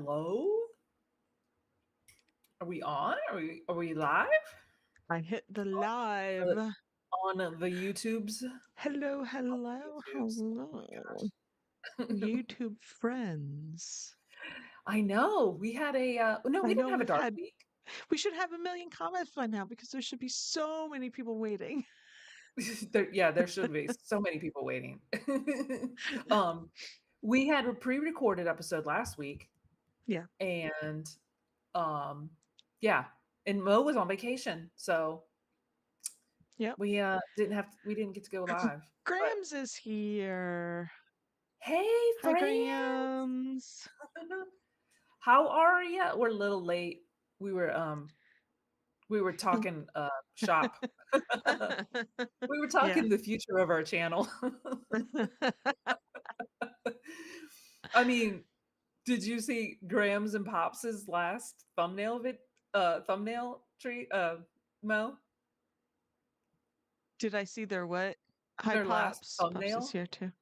Hello? Are we on? Are we live I hit the uh, live. on the YouTubes? Hello, On the hello, YouTubes. Oh hello. my gosh. YouTube friends. I know. We had a no, I we didn't know have a dark week. we should have a million comments by now because there should be so many people waiting. There should be so many people waiting. um we had a pre-recorded episode last week Yeah. and um yeah, and Mo was on vacation. So Yep. we didn't get to go live. But Grams is here. hey Hi, friends. Grams. How are you? We're a little late. We were um we were talking shop. We were Yeah. talking the future of our channel. I mean, did you see Grams and Pops's last thumbnail tree Mo? Did I see their what? Hi, Their last Pops. Pops is thumbnail? here too.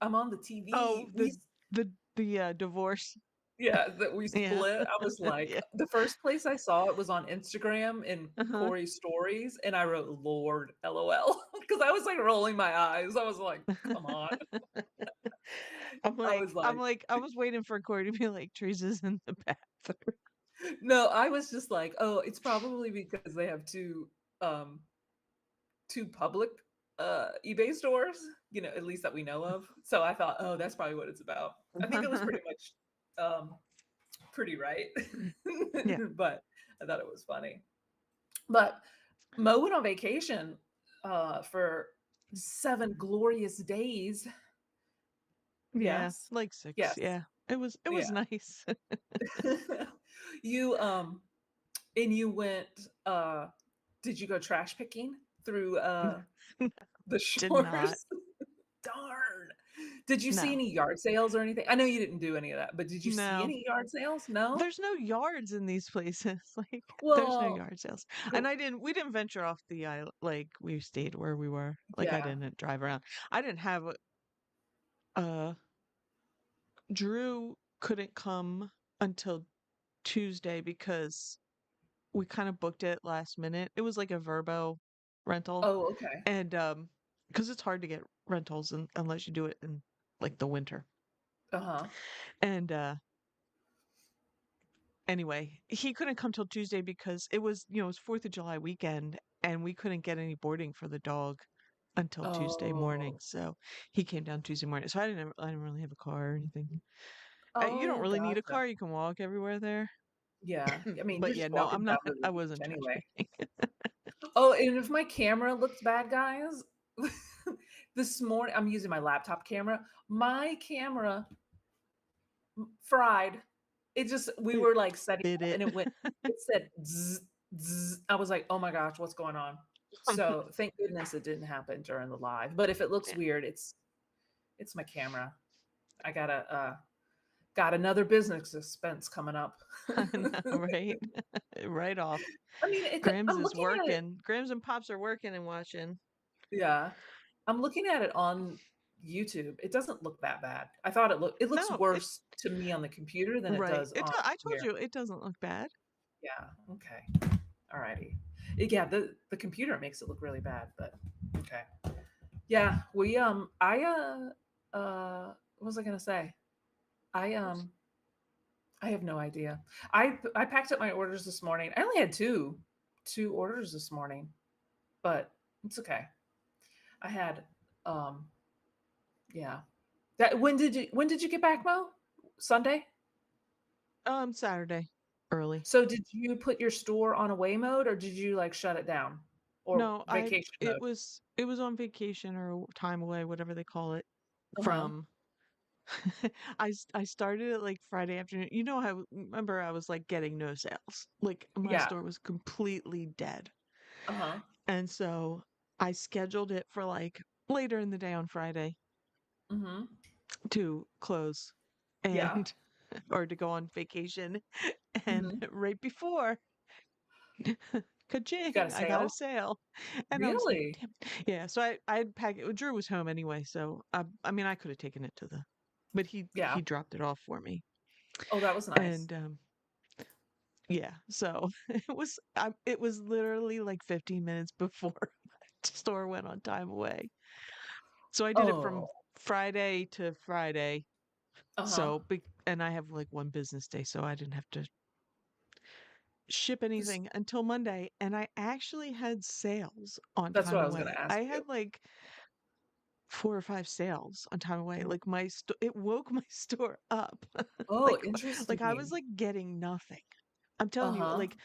I'm on the Oh, TV. the divorce. Yeah, that we Yeah. split. I was like, Yeah. the first place I saw it was on Instagram in Uh-huh. Corey's stories, and I wrote "Lord, LOL" because I was like rolling my eyes. I was like, "Come on!" I was like, I was waiting for Corey to be like, Teresa's in the bathroom. no, I was just like, oh, it's probably because they have um two public eBay stores, at least that we know of. So I thought, oh, that's probably what it's about. I think it was pretty much pretty right, Yeah. but I thought it was funny. But Mo went on vacation for 7 glorious days. Yeah. Yes. Like six. Yes. Yeah. It was Yeah. nice. You and you went did you go trash picking through the Did not. shores? Darn. Did you see No. any yard sales or anything? I know you didn't do any of that, but did you see No. any yard sales? No? There's no yards in these places. Like there's no Well, yard sales. the And we didn't venture off the island. Like we stayed where we were. Like I yeah. didn't drive around. I didn't have uh Drew couldn't come until Tuesday because we kind of booked it last minute. It was like a Verbo rental, Oh, okay. and because it's hard to get rentals unless you do it in like the winter. Uh-huh. And anyway, he couldn't come till Tuesday because it was 4th of July weekend, and we couldn't get any boarding for the dog until Tuesday morning. Oh. So he came down Tuesday morning. So I didn't really have a car or anything. You don't Oh, really need a gotcha. car. You can walk everywhere there. Yeah. I mean, But you're yeah, just no, walking I'm down not. to the I beach wasn't trash anyway. picking. Oh, and if my camera looks bad, guys, this morning I'm using my laptop camera. My camera fried. It just we It were like setting did up and it. it said zzz, zzz. I was like, "Oh my gosh, what's going on?" So, thank goodness it didn't happen during the live. But if it looks Yeah. weird, it's my camera. I got another business expense coming up. I know, right? Right off. I mean, Grams I'm is looking at it. working. Grams and Pops are working and watching. Yeah. I'm looking at it on YouTube. It doesn't look that bad. I thought it looks No, it worse to me on the computer than it right. does on I told here. you it doesn't look bad. Yeah, okay. Alrighty. Yeah, the computer makes it look really bad, but okay. Yeah, we what was I gonna say? I I have no idea. I packed up my orders this morning. I only had two orders this morning, but it's okay. I had um yeah. That when did you get back, Mo? Sunday? Saturday early. So did you put your store on away mode or did you like shut it down? Or No, vacation mode? it was on vacation or time away, whatever they call it, Uh-huh. from I started it like Friday afternoon. You know how remember I was like getting no sales. Like my Yeah. store was completely dead. Uh-huh. And so I scheduled it for like later in the day on Friday Mhm. to close Yeah. and or to go on vacation. And Mhm. right before, You got a ka-ching, I got a sale? sale. And I was like, Really? damn. Yeah, so I'd pack it. Drew was home anyway, so I mean I could have taken it to the but he Yeah. dropped it off for me. Oh, that was nice. And yeah, so it was literally like 15 minutes before my store went on time away. So I did it from Oh, Friday to Friday. uh-huh. So big, and I have like one business day, so I didn't have to ship This anything until Monday. And I actually had sales on that's time what I was gonna away. ask I you. had like 4 or 5 sales on time away. Oh, Like it woke my store up. oh, Like like I was interesting. like getting nothing. I'm telling you, Uh-huh. like,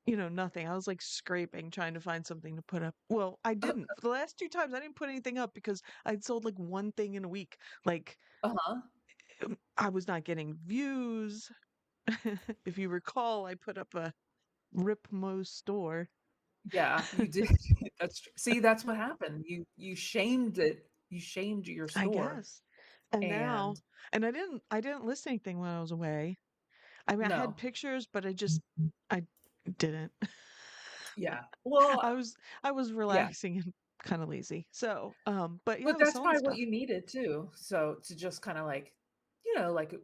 nothing. I was like scraping, trying to find something to put up. Well, I didn't. For the last 2 times, I didn't put anything up because I'd sold like one thing in a week. Like, Uh-huh. I was not getting views. If you recall, I put up a Rip Mo store, Yeah, you did. That's tr see, that's what happened. You shamed it. You shamed your I store, guess. And and now, and I didn't list anything when I was away. I mean, I had no. pictures, but I didn't. Yeah. Well, I was I was yeah, relaxing and kind of lazy. So, but yeah, but I was that's selling probably what stuff. you needed too. So to just kinda like, like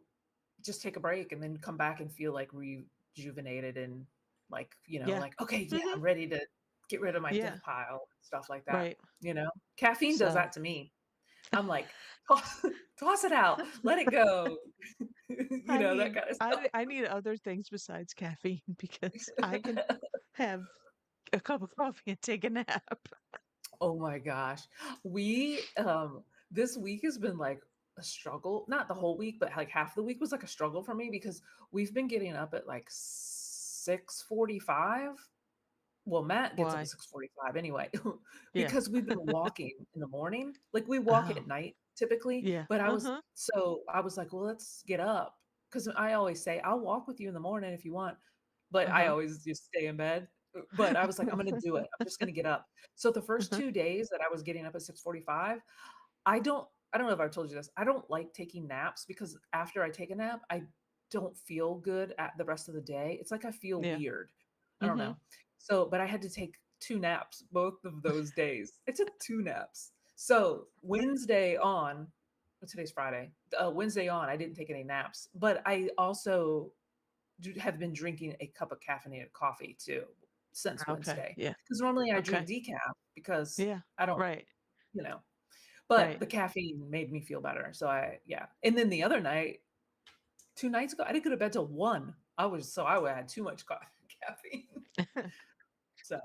just take a break and then come back and feel like rejuvenated and like, Yeah. like, okay, yeah, Hmm. I'm ready to get rid of my Yeah. death pile, stuff like that. Right. You know? Caffeine does So that to me. I'm like, toss it out, let it go. I That need kind of I stuff. I need other things besides caffeine because I can have a cup of coffee and take a nap. Oh my gosh. We this week has been like a struggle. Not the whole week, but like half the week was like a struggle for me because we've been getting up at like 6:45. Well, Matt gets up at Why? 6:45 anyway, Yeah. because we've been walking in the morning. Like we walk Oh, at night typically, yeah. but Uh-huh. I was like, well, let's get up. Because I always say, I'll walk with you in the morning if you want. But I Uh-huh. always just stay in bed. But I was like, I'm gonna do it. I'm just gonna get up. So the first Uh-huh. 2 days that I was getting up at 6:45, I don't know if I've told you this. I don't like taking naps because after I take a nap, I don't feel good at the rest of the day. It's like I feel Yeah. weird. I don't Mhm. know. So, but I had to take 2 naps both of those days. I took 2 naps. So, Wednesday on today's Friday. Wednesday on, I didn't take any naps, but I also have been drinking a cup of caffeinated coffee too since Okay. Wednesday. Yeah. Because normally I Okay. drink decaf because Yeah. I don't, Right. you know, but Right. the caffeine made me feel better. So yeah. And then the other night, 2 nights ago, I didn't go to bed till 1. I had too much caffeine. So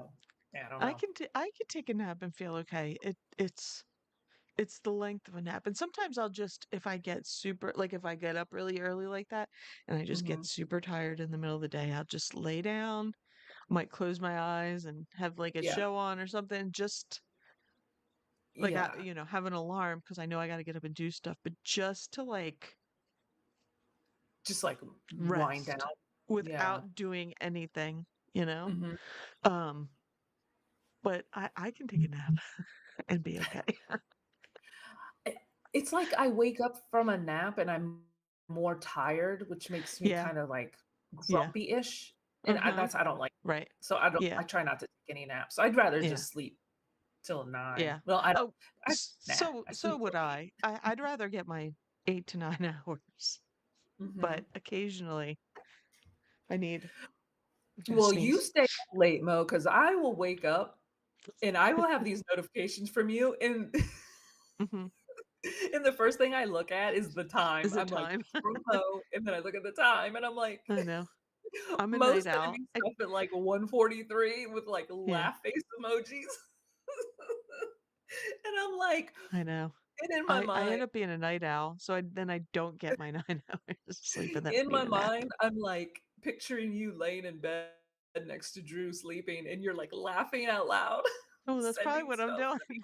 yeah, I don't know. I can take a nap and feel okay. It's the length of a nap. And sometimes I'll just if I get super like if I get up really early like that and I just get Mhm. super tired in the middle of the day, I'll just lay down, might close my eyes and have like a Yeah. show on or something, just like Yeah. have an alarm because I know I got to get up and do stuff, but just to like Just like wind down. rest Yeah. without doing anything, you know? Mhm. Um, but I can take a nap and be okay. I It's like I wake up from a nap and I'm more tired, which makes me Yeah. kinda, like, Yeah. grumpy-ish, and Uh-huh. I don't like Right. so Yeah. I try not to take any naps. So I'd rather Yeah. just sleep till 9. Yeah. Well, I don't Oh, I nah, I so sleep would till 8. I. I'd rather get my 8 to 9 hours, but Mhm. occasionally I need a Well, you snooze. stay up late, Mo, because I will wake up and I will have these notifications from you, and Hmm. and the first thing I look at is the time. Is it I'm like, time? from Mo, and then I look at the time, and I'm like I know. I'm a Mo night sending owl. me stuff at, like, 1:43 with, like, Yeah, laugh face emojis. And I'm like I know. and in my I mind end up being a night owl, so I don't get my 9 hours of sleep, and then I in my need a nap. mind, I'm, like, picturing you laying in bed next to Drew sleeping, and you're, like, laughing out loud, Oh, that's probably sending what I'm stuff doing. to me.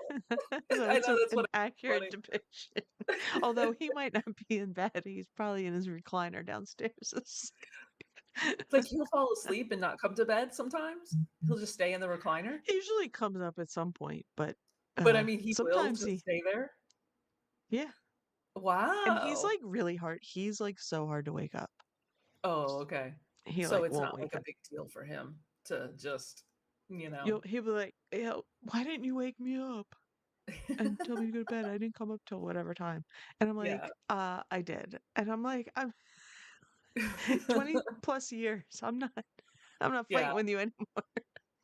So I it's know that's an what accurate funny. depiction. Although he might not be in bed, he's probably in his recliner downstairs asleep. It's like he'll fall asleep and not come to bed sometimes. He'll just stay in the recliner, He usually comes up at some point, but but I mean, he will sometimes just he stay there? yeah. And he's Wow. like really hard. He's like so hard to wake up. Oh, okay. He So like it's won't not like wake a up. big deal for him to just, you know He'll be like, why didn't you wake me up and tell me to go to bed? I didn't come up till whatever time. And I'm Yeah. like, I did. And I'm like, I'm 20 plus years. I'm not Yeah, fighting with you anymore.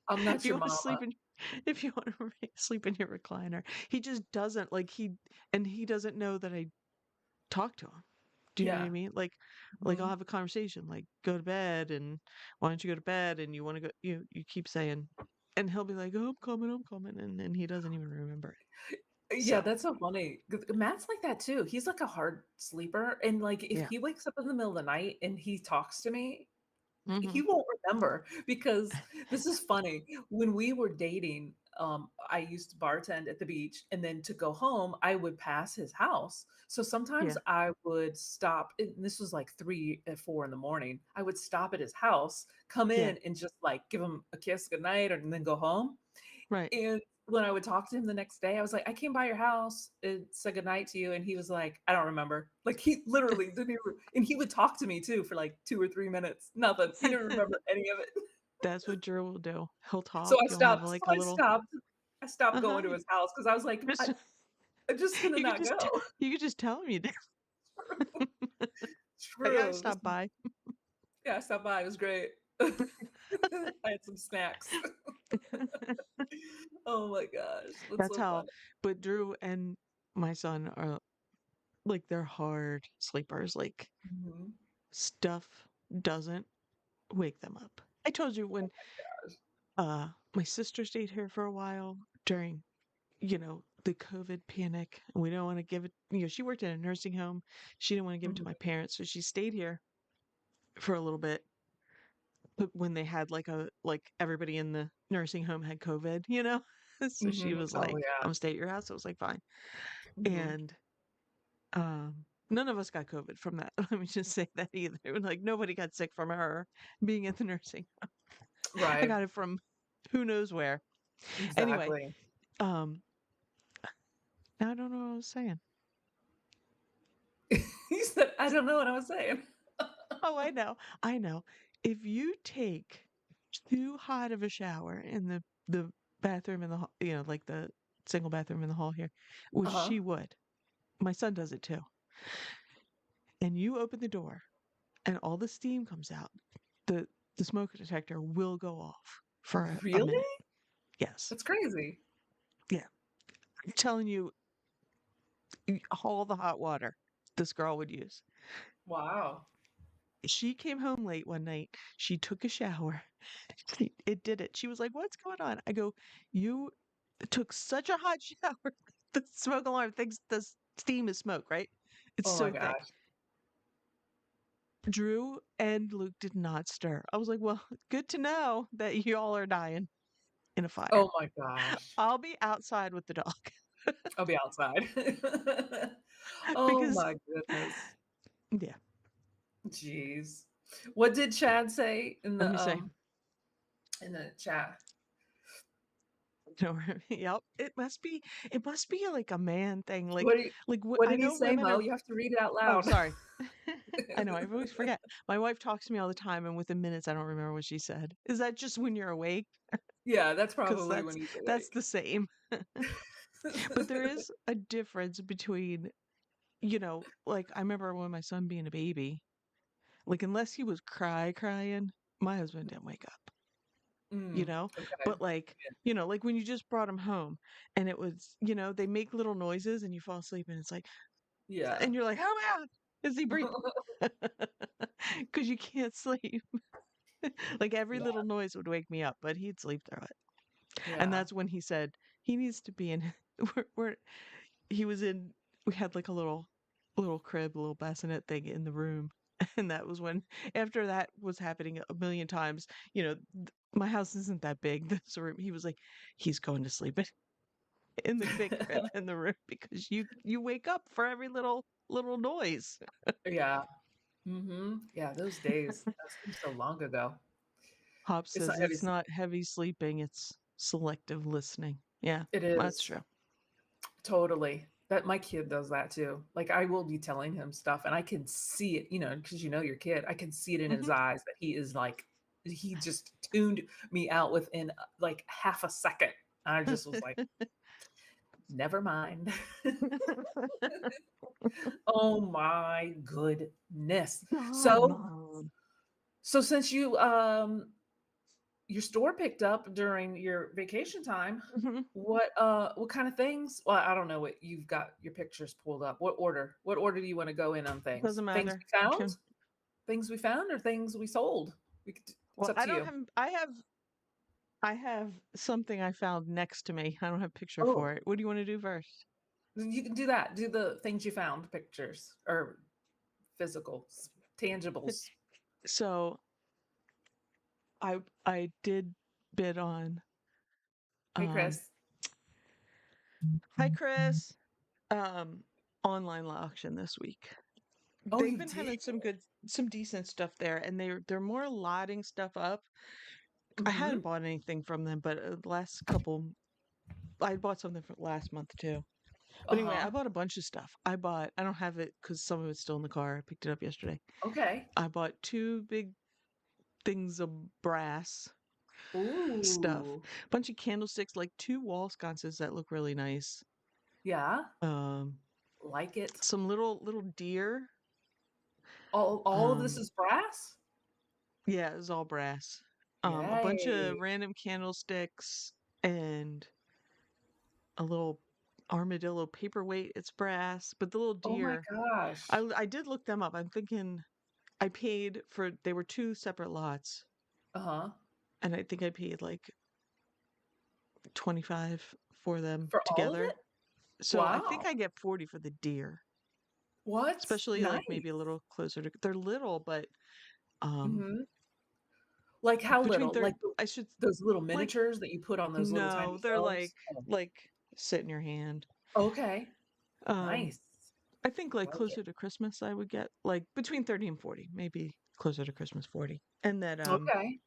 I'm If not you your want to mama. sleep in if you want to sleep in your recliner. He just doesn't like he doesn't know that I talk to him. Do you know what I Yeah. mean? Like I'll Mhm. have a conversation like go to bed and why don't you go to bed and you want to go you keep saying and he'll be like, "Oh, I'm coming," and then he doesn't even remember it. Yeah, So, that's so funny. 'Cause Matt's like that too. He's like a hard sleeper, and, like, if yeah. he wakes up in the middle of the night and he talks to me, he Mhm. won't remember because this is funny. When we were dating, I used to bartend at the beach, and then to go home, I would pass his house. So sometimes Yeah. I would stop, and this was like 3 or 4 in the morning. I would stop at his house, come Yeah. in, and just like give him a kiss goodnight, and then go home. Right. And when I would talk to him the next day, I was like, "I came by your house and said goodnight to you," and he was like, "I don't remember." Like, he literally didn't even, and he would talk to me too for like 2 or 3 minutes. Nothing. He didn't remember any of it. That's what Drew will do. He'll So talk, I you'll have stopped like so a I little, stopped I stopped going "Uh-huh." to his house because I was like, Just I'm just gonna you could not just go." you could just tell him you did. Like, I True. This stopped by. Yeah, I stopped by, it was great. I had some snacks. Oh my gosh, that's That's so how funny. but Drew and my son are like they're hard sleepers. Like Mhm. stuff doesn't wake them up. I told you when my sister stayed here for a while during, the COVID panic, and we don't want to give it, she worked in a nursing home. She didn't want to give it to Mhm. my parents, so she stayed here for a little bit. But when they had like everybody in the nursing home had COVID, so she Mhm. was Oh, like, yeah. "I'm stay at your house." I was like, "Fine." Mhm. And none of us got COVID from that. Let me just say that either. Like nobody got sick from her being at the nursing. I Right. got it from who knows where. Anyway, Exactly. um, now I don't know what I was saying. He said, "I don't know what I was saying." Oh, I know. I know. If you take too hot of a shower in the bathroom in the hall, like the single bathroom in the hall here, which Uh-huh. she would. My son does it too. And you open the door and all the steam comes out, the the smoke detector will go off for a Really? minute. Yes. That's crazy. Yeah. I'm telling you, all the hot water this girl would use. Wow. She came home late one night. She took a shower. It did it. She was like, "What's going on?" I go, "You took such a hot shower. The smoke alarm thinks the steam is smoke, right? It's Oh my so thick." gosh. Drew and Luke did not stir. I was like, "Well, good to know that y'all are dying in a fire. Oh my gosh. I'll be outside with the dog." I'll be outside. Oh Because my goodness. yeah, Jeez. What did Chad say let me say, in the chat? no, yep, it must be like a man thing. What did what I did he know say, women Mo? are. You have to read it out Oh, loud. sorry. I know, I always forget. My wife talks to me all the time, and within minutes, I don't remember what she said. Is that just when you're awake? Yeah, that's Because probably when he's that's awake. the same. But there is a difference between, like I remember when my son being a baby, like unless he was crying, my husband didn't wake up, you Mm, know? okay. But like, like when you just brought him home and it was, they make little noises and you fall asleep and it's like, Yeah. and you're like, "Oh my God, is he breathing?" Because you can't sleep. Like every Yeah, little noise would wake me up, but he'd sleep through it. And yeah. that's when he said he needs to be in we're he was in we had like a little crib, a little bassinet thing in the room. And that was when after that was happening a million times, my house isn't that big, this room. He was like, he's going to sleep in the big crib in the room because you wake up for every little noise. Yeah. Mhm. Yeah, those days, that seems so long ago. Hop It's not says heavy it's not heavy sleeping, it's selective listening. Yeah, it that's is. true. Totally. That my kid does that too. Like, I will be telling him stuff, and I can see it, because you know your kid. I can see it in his Hmm. eyes that he is like he just tuned me out within, like, half a second. I just was like, Never mind. Oh my goodness. God, So Mom. so since you your store picked up during your vacation time, Mhm. what kind of things? Well, I don't know what you've got your pictures pulled up. What order? What order do you want to go in on things? Doesn't Things matter. we You found? can. Things we found or things we sold? It's Well, up to you. I have something I found next to me. I don't have a picture for Oh, it. What do you want to do first? you can do that. Do the things you found pictures or physicals, tangibles. So I did bid on Hey, um Chris. hi Chris. Um online auction this week. Oh, They've you been did? having some decent stuff there, and they're more lotting stuff up. I Mm-hmm. hadn't bought anything from them, but the last couple I bought something for last month too. But anyway, Uh-huh. I bought a bunch of stuff. I don't have it because some of it's still in the car. I picked it up yesterday. Okay. I bought two big things of brass stuff, Ooh. a bunch of candlesticks, like two wall sconces that look really nice. Yeah. Um, Like it. some little deer. All of this Um, is brass? yeah, it was all brass. A bunch of Yay. random candlesticks and a little armadillo paperweight. It's brass, but the little Oh my deer. gosh. I did look them up. I'm thinking I paid for they were two separate lots, Uh-huh. and I think I paid like 25 for them For all of together. it? So I think Wow. I get 40 for the deer, What? especially like maybe a Nice. little closer to they're little, but um Mhm. Like how between little? third Like th I should those little like miniatures that you put on those little tiny no, they're shelves? Oh, like sit in your hand. okay. Um Nice. I think like Like it. closer to Christmas I would get like between 30 and 40, maybe closer to Christmas 40. And that Okay.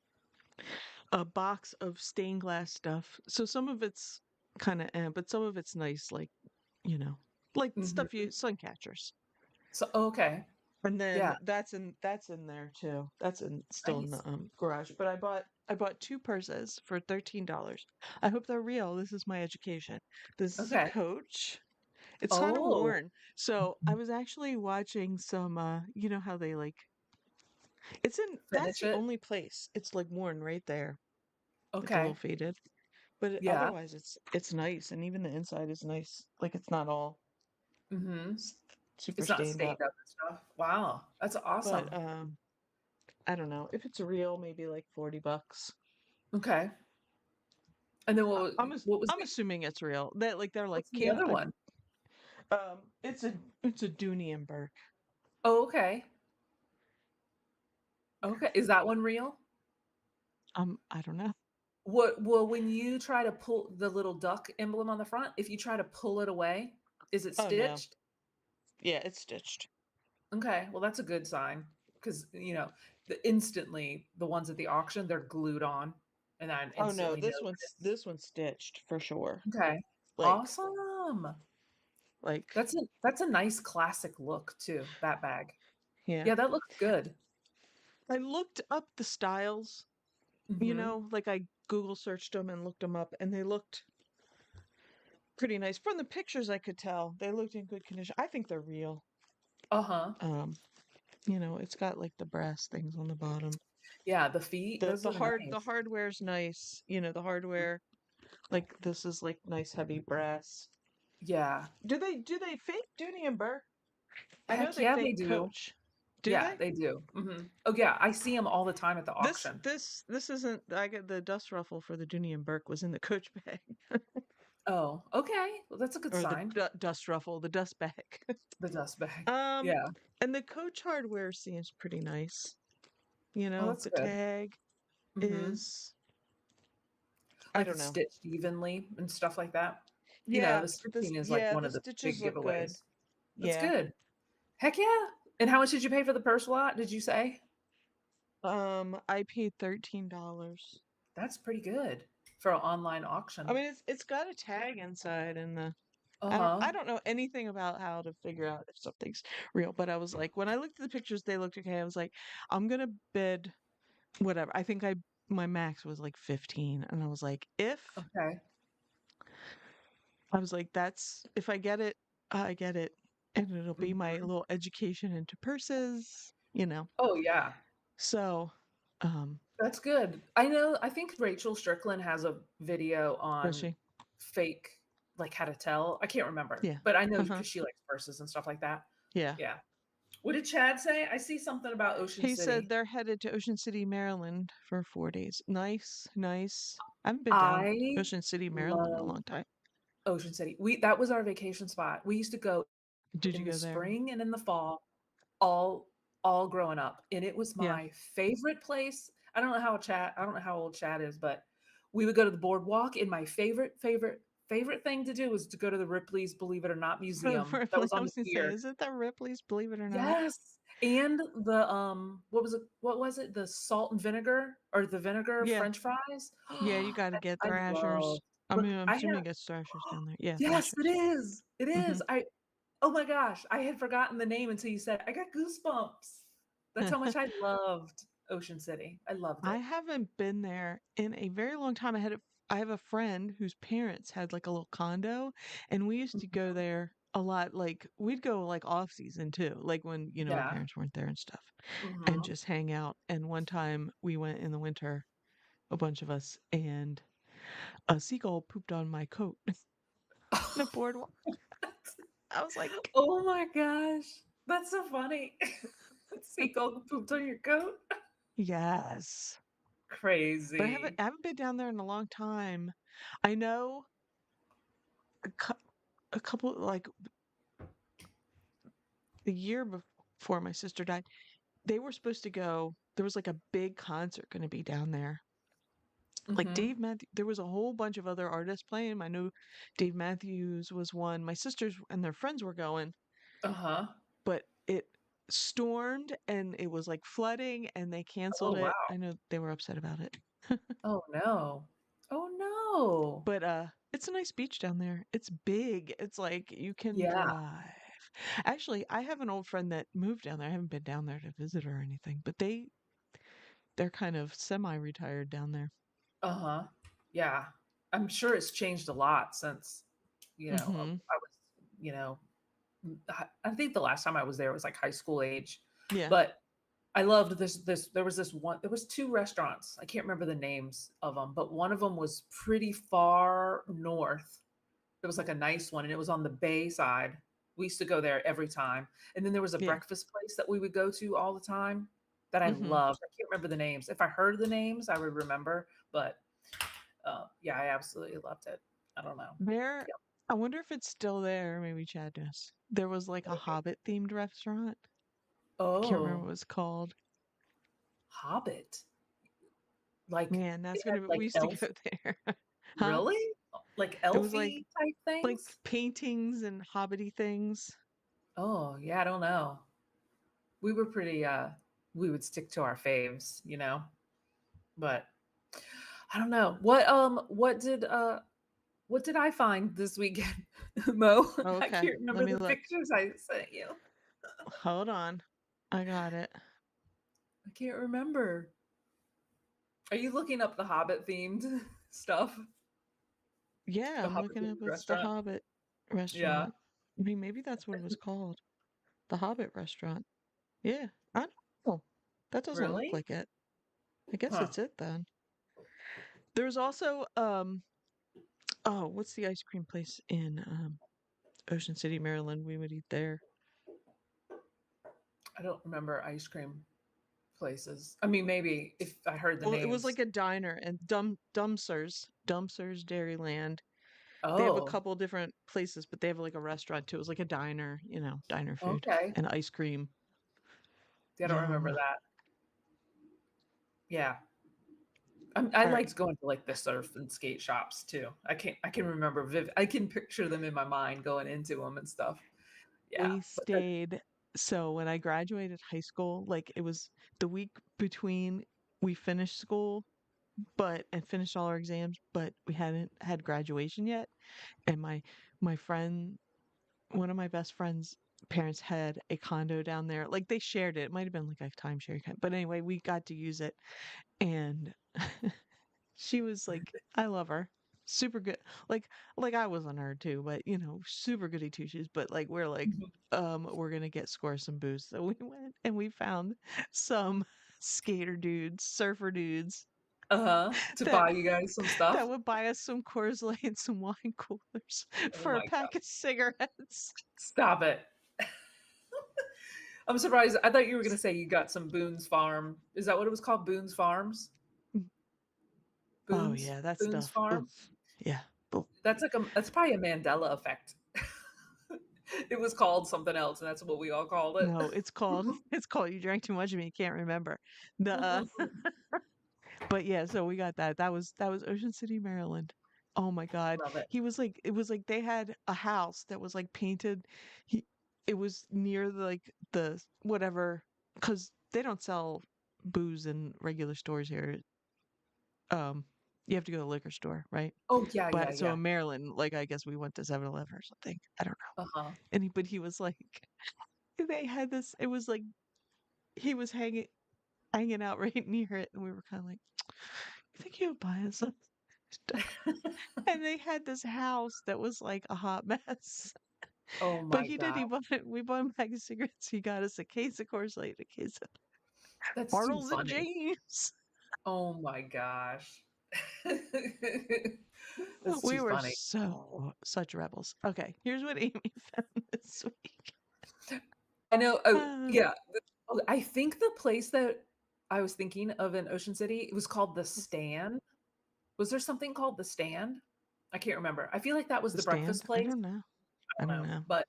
a box of stained glass stuff. So some of it's kind of but some of it's nice like, you know, like stuff Mhm. you sun catchers. So okay. And then Yeah. that's in there too. That's in still in Nice. the garage. But I bought two purses for $13. I hope they're real. This is my education. This is a Okay. Coach. It's kind of Oh. worn. So I was actually watching some you know how they like it's in that's Finish the it. only place it's like worn right there. It's a little Okay. faded. But Yeah. otherwise it's nice and even the inside is nice. Like it's not all Mhm. s- super It's not stained stained up. up and stuff. Wow. That's But awesome. I don't know. If it's real, maybe like $40. Okay. And then what was I'm assuming it's real. That like they're like what's the came other one? it's a Dooney and Burke. Oh, okay. Okay. Is that one real? I don't know. What well, when you try to pull the little duck emblem on the front, if you try to pull it away, is it Oh no. stitched? Yeah, it's stitched. Okay, well, that's a good sign because, instantly the ones at the auction, they're glued on, and I Oh no, instantly know when it's this one's stitched for sure. okay. Like Awesome. like That's a nice classic look too, that bag. yeah. Yeah, that looks good. I looked up the styles, you Mhm. know, like I Google searched them and looked them up and they looked pretty nice. From the pictures I could tell they looked in good condition. I think they're real. Uh-huh. Um, you know, it's got like the brass things on the bottom. Yeah, the feet, those are The nice. hardware's nice. You know, the hardware like this is like nice heavy brass. Yeah. Do they fake Dooney and Burke? I know Heck they yeah, they fake do. Coach. Do Yeah, they? they do. Mhm. Oh, yeah, I see them all the time at the auction. This isn't I get the dust ruffle for the Dooney and Burke was in the Coach bag Oh, okay. Well, that's a good or the sign. dust ruffle, the dust bag. The dust bag. um Yeah. and the Coach hardware seems pretty nice. You Oh, know, that's the good. tag Mhm. is I Like don't it's know. stitched evenly and stuff like that. The stitching is like one The of the big stitches look good. giveaways. That's Yeah. good. Heck yeah. And how much did you pay for the purse lot, did you say? I paid $13. That's pretty good for an online I auction. mean, it's got a tag inside, and the Uh-huh. I don't know anything about how to figure out if something's real, but I was like, when I looked at the pictures, they looked okay. I was like, I'm gonna bid whatever. I think I my max was like 15, and I was like, if Okay. I was like, that's if I get it, I get it. And it'll be my Mhm. little education into purses, you know. Oh, yeah. So, um, That's good. I think Rachel Strickland has a video does on she? fake, like, how to tell. I can't remember, Yeah. but I know Uh-huh. because she likes purses and stuff like that. Yeah. Yeah. What did Chad say? I see something about Ocean He said City. they're headed to Ocean City, Maryland for 4 days. Nice, nice. I haven't been down I Ocean City, Maryland in a love long time. Ocean City. We That was our vacation spot. We used to go Did you in the go there? spring and in the fall, all all growing up, and it was Yeah. my favorite place. I don't know how old Chad is, but we would go to the boardwalk, and my favorite thing to do was to go to the Ripley's Believe It or Not museum that Ripley, was I on the was gonna say, pier. is it the Ripley's, believe it or not? Yes, and the, what was it? The salt and vinegar or the vinegar Yeah. french fries? Yeah, you gotta get I Thrashers. love I mean, Look, I'm I assuming have you get Thrashers down there. Yeah, Yes, it Thrashers. is. It Hmm. is. Oh my gosh, I had forgotten the name until you said I got goosebumps. That's how much I loved Ocean City. I loved I it. haven't been there in a very long time. I have a friend whose parents had like a little condo, and we used to go Mhm. there a lot. Like we'd go like off season too, like when, you know, our Yeah. parents weren't there and stuff, and Mhm. just hang out. And one time we went in the winter, a bunch of us, and a seagull pooped on my coat in the boardwalk. I was like, Oh my gosh. That's so funny. Seagull pooped on your coat? yes. But Crazy. I haven't been down there in a long time. I know a, cou- a couple like the year before my sister died, they were supposed to go. There was like a big concert going to be down there. Like Mhm. Dave Matthews, there was a whole bunch of other artists playing. I know Dave Matthews was one. My sisters and their friends were going, Uh-huh. but it stormed and it was like flooding and they canceled Oh, it. wow. I know they were upset about it. Oh, no. Oh, no. But it's a nice beach down there. It's big. It's like you can Yeah. drive. Actually, I have an old friend that moved down there. I haven't been down there to visit or anything, but they're kind of semi-retired down there. Uh-huh. Yeah. I'm sure it's changed a lot since, Mhm. I was, you know, I think the last time I was there was like high school age, Yeah. but I loved there was 2 restaurants. I can't remember the names of them, but one of them was pretty far north. It was like a nice one and it was on the bay side. We used to go there every time. And then there was a Yeah. breakfast place that we would go to all the time that I Mhm. loved. I can't remember the names. If I heard the names, I would remember, but yeah, I absolutely loved it. I don't know. There Yep, I wonder if it's still there. Maybe Chad knows. There was like a maybe. Hobbit themed restaurant. I can't remember what Oh, it was called. Hobbit. Like Man, it that's had gonna be, like we used to elf go there. Huh? really? Like It was like elfy type things? paintings and hobbity things. Oh, yeah, I don't know. We were pretty we would stick to our faves, but I don't know. What did I find this weekend, Mo? I Okay, can't let remember me the look. pictures I sent you. Hold on. I got it. I can't remember. Are you looking up the Hobbit themed stuff? Yeah, The I'm Hobbit looking up themed it's the restaurant? Hobbit Yeah. restaurant. I mean, maybe that's what it was called. The Hobbit restaurant. Yeah, I don't know. That doesn't look Really? like it. I guess Huh. it's it then. There's also oh, what's the ice cream place in Ocean City, Maryland? We would eat there. I don't remember ice cream places. I mean, maybe if I heard the Well, it was like names. a diner and Dumpsers Dairyland. They have a Oh, couple different places, but they have like a restaurant too. It was like a diner, you know, diner food okay. and ice cream. Yeah, I don't remember Yum. that. Yeah. I All right. liked going to like the surf and skate shops too. I can remember I can picture them in my mind going into them and stuff. Yeah. We But that, stayed. So when I graduated high school, like it was the week between we finished school, and finished all our exams, but we hadn't had graduation yet. And my friend, one of my best friends' parents had a condo down there. Like they shared it. It might have been like a timeshare kind. But anyway, we got to use it, and she was like, "I love her." super good. Like like I was a nerd too, but you know, super goody two shoes. But like we're like, Mhm. we're gonna get score some booze. So we went and we found some skater dudes, surfer dudes Uh-huh. To that buy you guys some stuff? that would buy us some Coors Light and some wine coolers Oh for a my pack god. of cigarettes. Stop it. I'm surprised. I thought you were gonna say you got some Boone's Farm. Is that what it was called? Boone's Farms? Oh Boone's? yeah, that Boone's stuff. Ugh. Farm? Yeah. Ugh. That's probably a Mandela effect. It was called something else, and that's what we all called it. No, it's called it's called you drank too much of me, you can't remember. The but yeah, so we got that. That was Ocean City, Maryland. Oh my God. Love it. He was like it was like they had a house that was like painted. He it was near like the whatever because they don't sell booze in regular stores here. Um you have to go to the liquor store, right? Oh yeah, yeah, But so yeah. in Maryland, like I guess we went to 7-Eleven or something. I don't know. Uh-huh. And but he was like they had this it was like he was hanging out right near it and we were kind of like, "You think you would buy us some stuff?" And they had this house that was like a hot mess. Oh But my he did. god. We bought him a bag of cigarettes. He got us a case of Coors Light, a case of That's too Arnold's and funny. James. Oh my gosh. That's We too were funny. such rebels. Okay, here's what Amy found this week. I know. Oh, Uh, yeah. I think the place that I was thinking of in Ocean City, it was called The Stand. Was there something called The Stand? I can't remember. I feel like that was the the stand? breakfast I place. don't know. I I don't don't know, know. but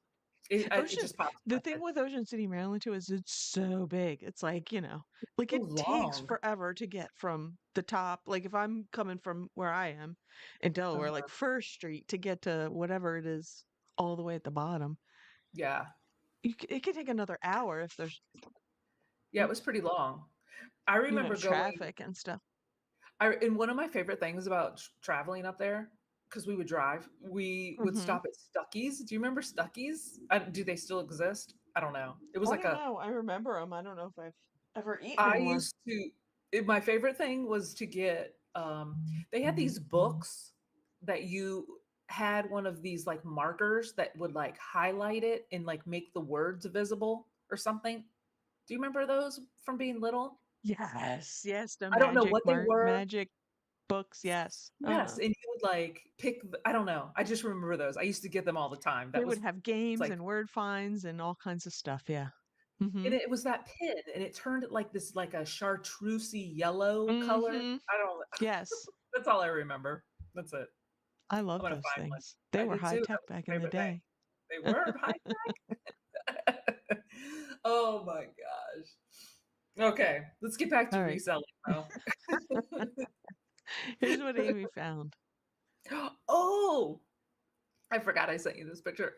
it Ocean. just popped in The my thing head. with Ocean City, Maryland, too, is it's so big. It's like like So it takes long. forever to get from the top. Like if I'm coming from where I am in Delaware, like Uh-huh. First Street to get to whatever it is, all the way at the bottom. Yeah. It could take another hour if there's Yeah, it was pretty long. I remember going. traffic and stuff. And one of my favorite things about traveling up there, because we would drive, we would Hmm. stop at Stuckey's. Do you remember Stuckey's? Do they still exist? I don't know. It was I like don't a. know. I remember them. I don't know if I've ever eaten I in one. used to. My favorite thing was to get. They had these books that you had one of these like markers that would like highlight it and like make the words visible or something. Do you remember those from being little? Yes, yes, the I don't know what they were. magic books. Yes. Yes, and you would, like, pick the I don't know, I just remember those. I used to get them all the time. They That would was have it's games like and word finds and all kinds of stuff, yeah. Mhm. and it was that pin, and it turned like this like a chartreusey yellow color. Mhm. I don't Yes. that's all I remember. That's it. I I'm love gonna those find one. things. They I were did high too. That tech was back my in the favorite thing. day. They were high tech. Oh my gosh. Okay, let's get back to All right. reselling though. Here's what Amy found. Oh, I forgot I sent you this picture.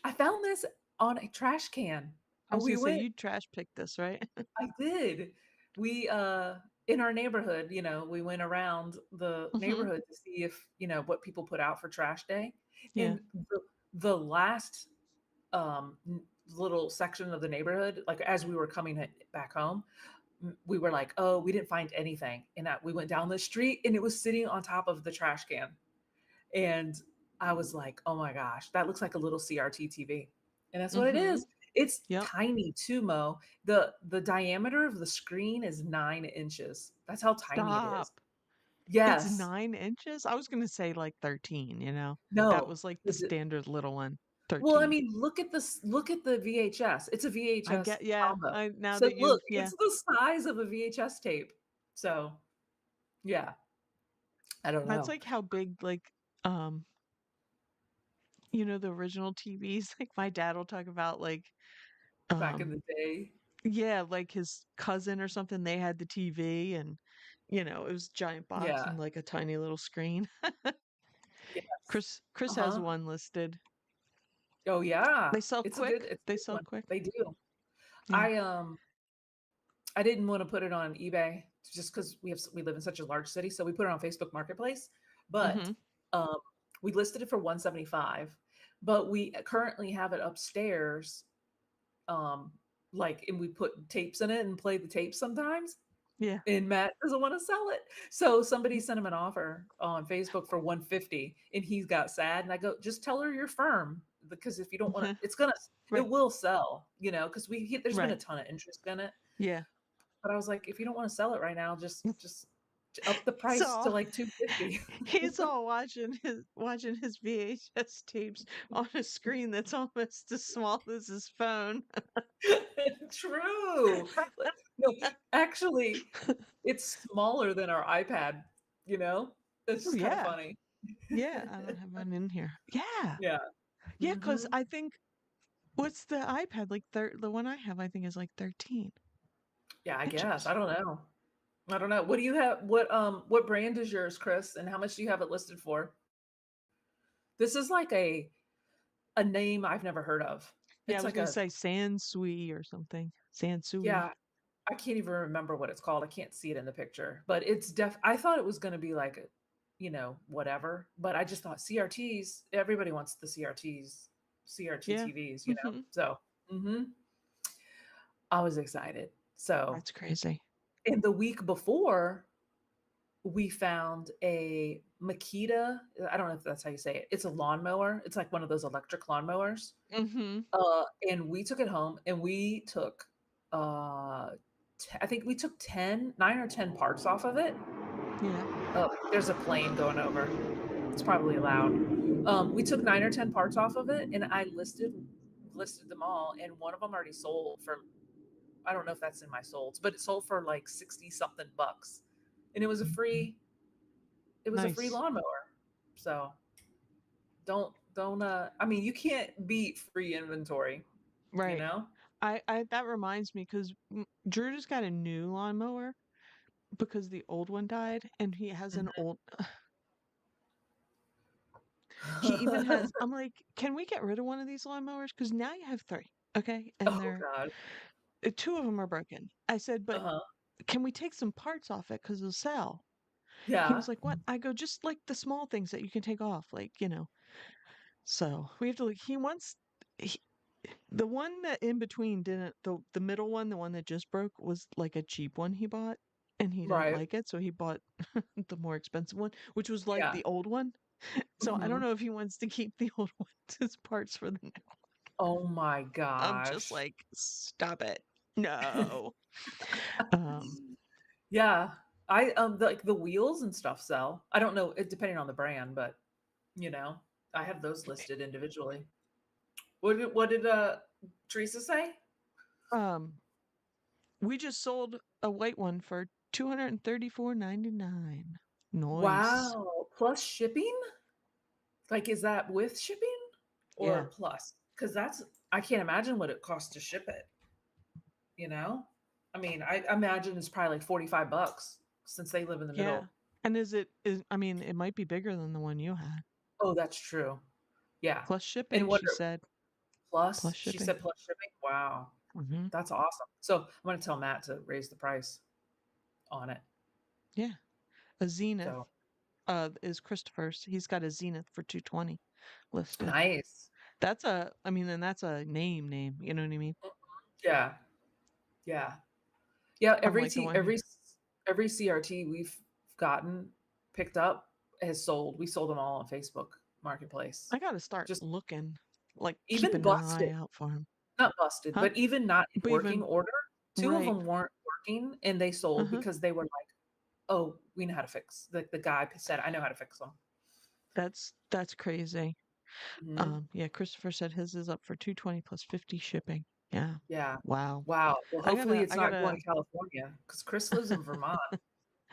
I found this on a trash can. I was We gonna say went you trash picked this, right? I did. We in our neighborhood, we went around the Mhm. neighborhood to see if, what people put out for trash day. Yeah. And the last little section of the neighborhood, like as we were coming back home, we were like, "Oh, we didn't find anything." And we went down the street and it was sitting on top of the trash can. And I was like, "Oh my gosh, that looks like a little CRT TV." And that's what it Mhm. is. It's Yep. tiny too, Mo. The diameter of the screen is 9 inches. That's how tiny it is. Stop. It's Yes. 9 inches? I was gonna say like 13, you know? That No. was like the The d standard little one. Well, I 13. mean, look at the VHS. It's a I VHS get yeah, combo. I now So that you look, yeah. it's the size of a VHS tape. So, yeah, I don't That's know. like how big like um the original TVs like my dad will talk about like Back in um the day. yeah, like his cousin or something they had the TV and it was a giant box Yeah. and like a tiny little screen. Yes. Chris has Uh-huh. one listed. Oh, yeah. They sell quick. It's a They good sell one. quick. They do. Yeah. I didn't wanna put it on eBay just because we live in such a large city, so we put it on Facebook Marketplace, but, Mhm. um, we listed it for 175, but we currently have it upstairs, um, like and we put tapes in it and play the tapes sometimes. Yeah. and Matt doesn't want to sell it. So somebody sent him an offer on Facebook for 150 and he got sad. And I go, just tell her you're firm because if you don't want to, it Right. will sell, because there's been a Right. ton of interest in it. Yeah. But I was like, if you don't want to sell it right now, just up the price to So like 250. he's all watching his VHS tapes on a screen that's almost as small as his phone. True. No, actually, it's smaller than our iPad, you know? That's Oh just kind of yeah. funny. Yeah, I don't have one in here. Yeah. Yeah. Yeah, because Hmm. I think what's the iPad like the one I have I think is like 13 Yeah, I guess. inches. I don't know. I don't know. What do you have? What brand is yours, Chris? And how much do you have it listed for? This is like a name I've never heard of. Yeah, I It's was like gonna a say Sansui or something. Sansui. yeah, I can't even remember what it's called. I can't see it in the picture, but I thought it was going to be like a, whatever, but I just thought CRTs, everybody wants the CRT Yeah. TVs. So, mhm, I was excited. So, That's crazy. in the week before, we found a Makita. I don't know if that's how you say it. It's a lawnmower. It's like one of those electric lawnmowers. Mhm. And we took it home and we took, uh, I think we took 9 or 10 parts off of it. Yeah. Oh, there's a plane going over. It's probably loud. We took 9 or 10 parts off of it, and I listed them all, and one of them already sold for. I don't know if that's in my solds, but it sold for like 60 something bucks, and it was a free. It was a free Nice. lawnmower. So don't. I mean, you can't beat free inventory. You Right. know. I that reminds me because Drew just got a new lawnmower because the old one died, and he has an old. He even has. I'm like, can we get rid of one of these lawnmowers? Because now you have three, okay, and Oh God. two of them are broken. I said, Uh but huh. can we take some parts off it because it'll sell? He Yeah. was like, what? I go, just like the small things that you can take off, like. So we have to. He wants. He, the one that in between didn't the middle one, the one that just broke, was like a cheap one he bought, and he didn't Right. like it, so he bought the more expensive one, which was like Yeah. the old one. So I don't Hmm. know if he wants to keep the old ones as parts for the new. Oh my I'm just gosh. like, stop it. No. Um, Yeah. Like the wheels and stuff sell. I don't know, it depending on the brand, but you know, I have those listed individually. What did Teresa say? um, we just sold a white one for 234.99. Nice. Wow. Plus shipping? Like is that with shipping Yeah. or plus? Because I can't imagine what it costs to ship it, you know? I mean, I imagine it's probably like 45 bucks since they live in the Yeah. middle. And I mean, it might be bigger than the one you had. Oh, that's true. Yeah. Plus And shipping, what she are said. plus? Plus She shipping. said plus shipping? Wow. Hmm. That's awesome. So I'm gonna tell Matt to raise the price on it. Yeah. A Zenith So is Christopher's. He's got a Zenith for 220 listed. nice. I mean, and that's a name, you know what I mean? Yeah. Yeah. Yeah. Every Unlike the T one you. every CRT we've gotten picked up has sold. We sold them all on Facebook Marketplace. I gotta start Just looking, like even keeping an eye busted, out for him. not busted, Huh? but even not in But working even, order. Two of right. them weren't working and they sold Uh-huh. because they were like, oh, we know how to fix. The guy said, I know how to fix them. That's crazy. Hmm. Yeah, Christopher said his is up for 220 plus 50 shipping. Yeah. Yeah. Wow. Wow. Well, I hopefully gotta, it's I not going gotta, to California because Chris lives in Vermont.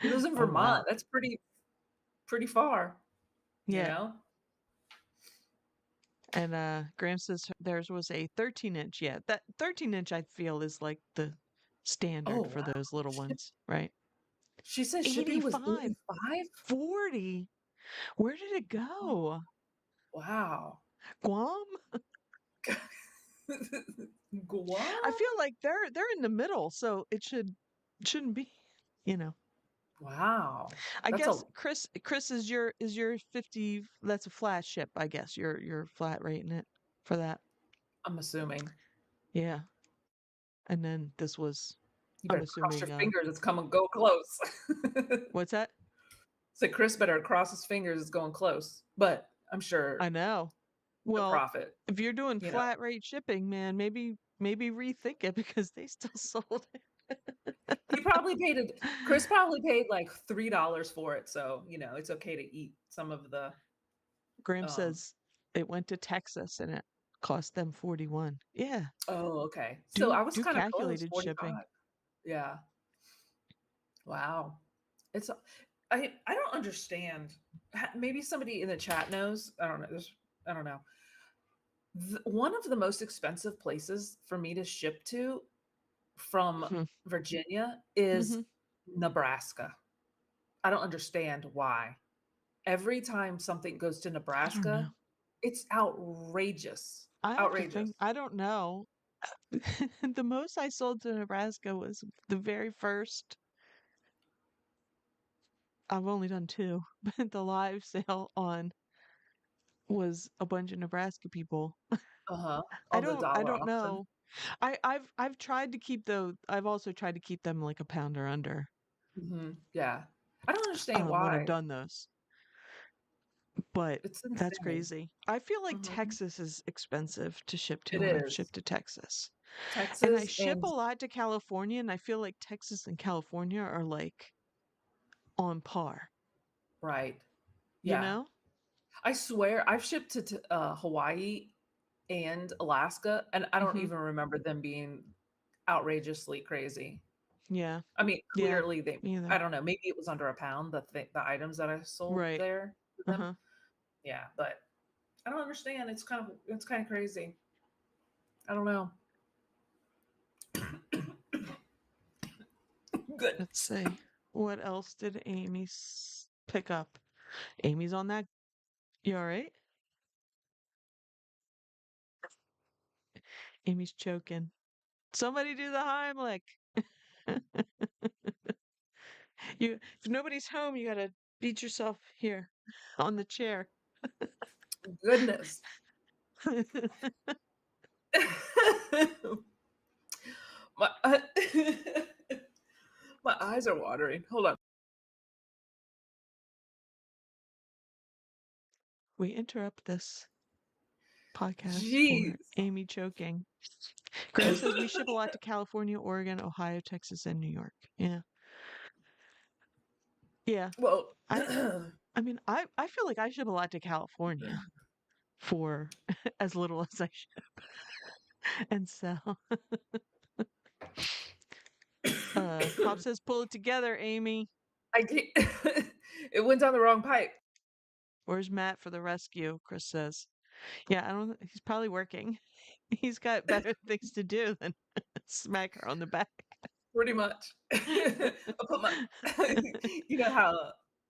He lives in oh Vermont. wow. That's pretty far, you Yeah. know? And Graham says theirs was a 13-inch. Yeah, that 13-inch I feel is like the Oh, standard for wow. those little ones, right? She said shipping was 85, 85? 40. Where did it Oh, go? wow. Guam? I Guam? feel like they're in the middle, so shouldn't be, you know. Wow. I That's a guess Chris is your 50, that's a flat ship, I guess. You're flat rating it for that. I'm assuming. Yeah. And then this was You I'm better cross your assuming, fingers, it's coming go close. what's that? So Chris better cross his fingers, it's going close, but I'm I sure know. the Well, profit, if you're doing you know. flat rate shipping, man, maybe rethink it because they still sold it. He probably paid it Chris probably paid, like, $3 for it, so, it's okay to eat some of the, Graham um says it went to Texas and it cost them 41. Yeah, oh, okay. So do I was do kinda close, calculated shipping. 45. Yeah. Wow. It's I don't understand. Maybe somebody in the chat knows. I don't know. I don't know. One of the most expensive places for me to ship to from Mhm, Virginia is mhm. Nebraska. I don't understand why. Every time something goes to I don't Nebraska, know. it's outrageous. I have to Outrageous. think. I don't know. The most I sold to Nebraska was the very first. I've only done two, but the live sale on was a bunch of Nebraska people. Uh-huh. I On the I dollar don't auction. know. I've tried to keep I've also tried to keep them like a pound or under Yeah. I don't understand when I've why. done those. But It's that's insane. crazy. I feel like Mhm. Texas is expensive to ship to It when I've is. shipped to Texas. And I Texas ship and a lot to California, and I feel like Texas and California are like on par, right. you Yeah. know? I swear I've shipped to Hawaii and Alaska, and I don't Hmm. even remember them being outrageously crazy. Yeah. I mean, Yeah. clearly Me I either. don't know, maybe it was under a pound, the items that I sold Right. there to them. Uh-huh. Yeah, but I don't understand. It's kind of crazy. I don't know. Let's Goodness. see. What else did Amy pick up? Amy's on that. You all right? Amy's choking. Somebody do the Heimlich. If nobody's home, you gotta beat yourself here on the chair. Goodness. my my eyes are watering. Hold on. We interrupt this podcast for Jeez. Amy choking. Graham says we ship a lot to California, Oregon, Ohio, Texas, and New York. Yeah. Yeah. Well, I I mean, I feel like I ship a lot to California for as little as I ship. And so Pop says pull it together, Amy. I can't, it went down the wrong pipe. Where's Matt for the rescue? Chris says. Yeah, I don't he's probably working. He's got better things to do than smack her on the back. Pretty much. I put my you know how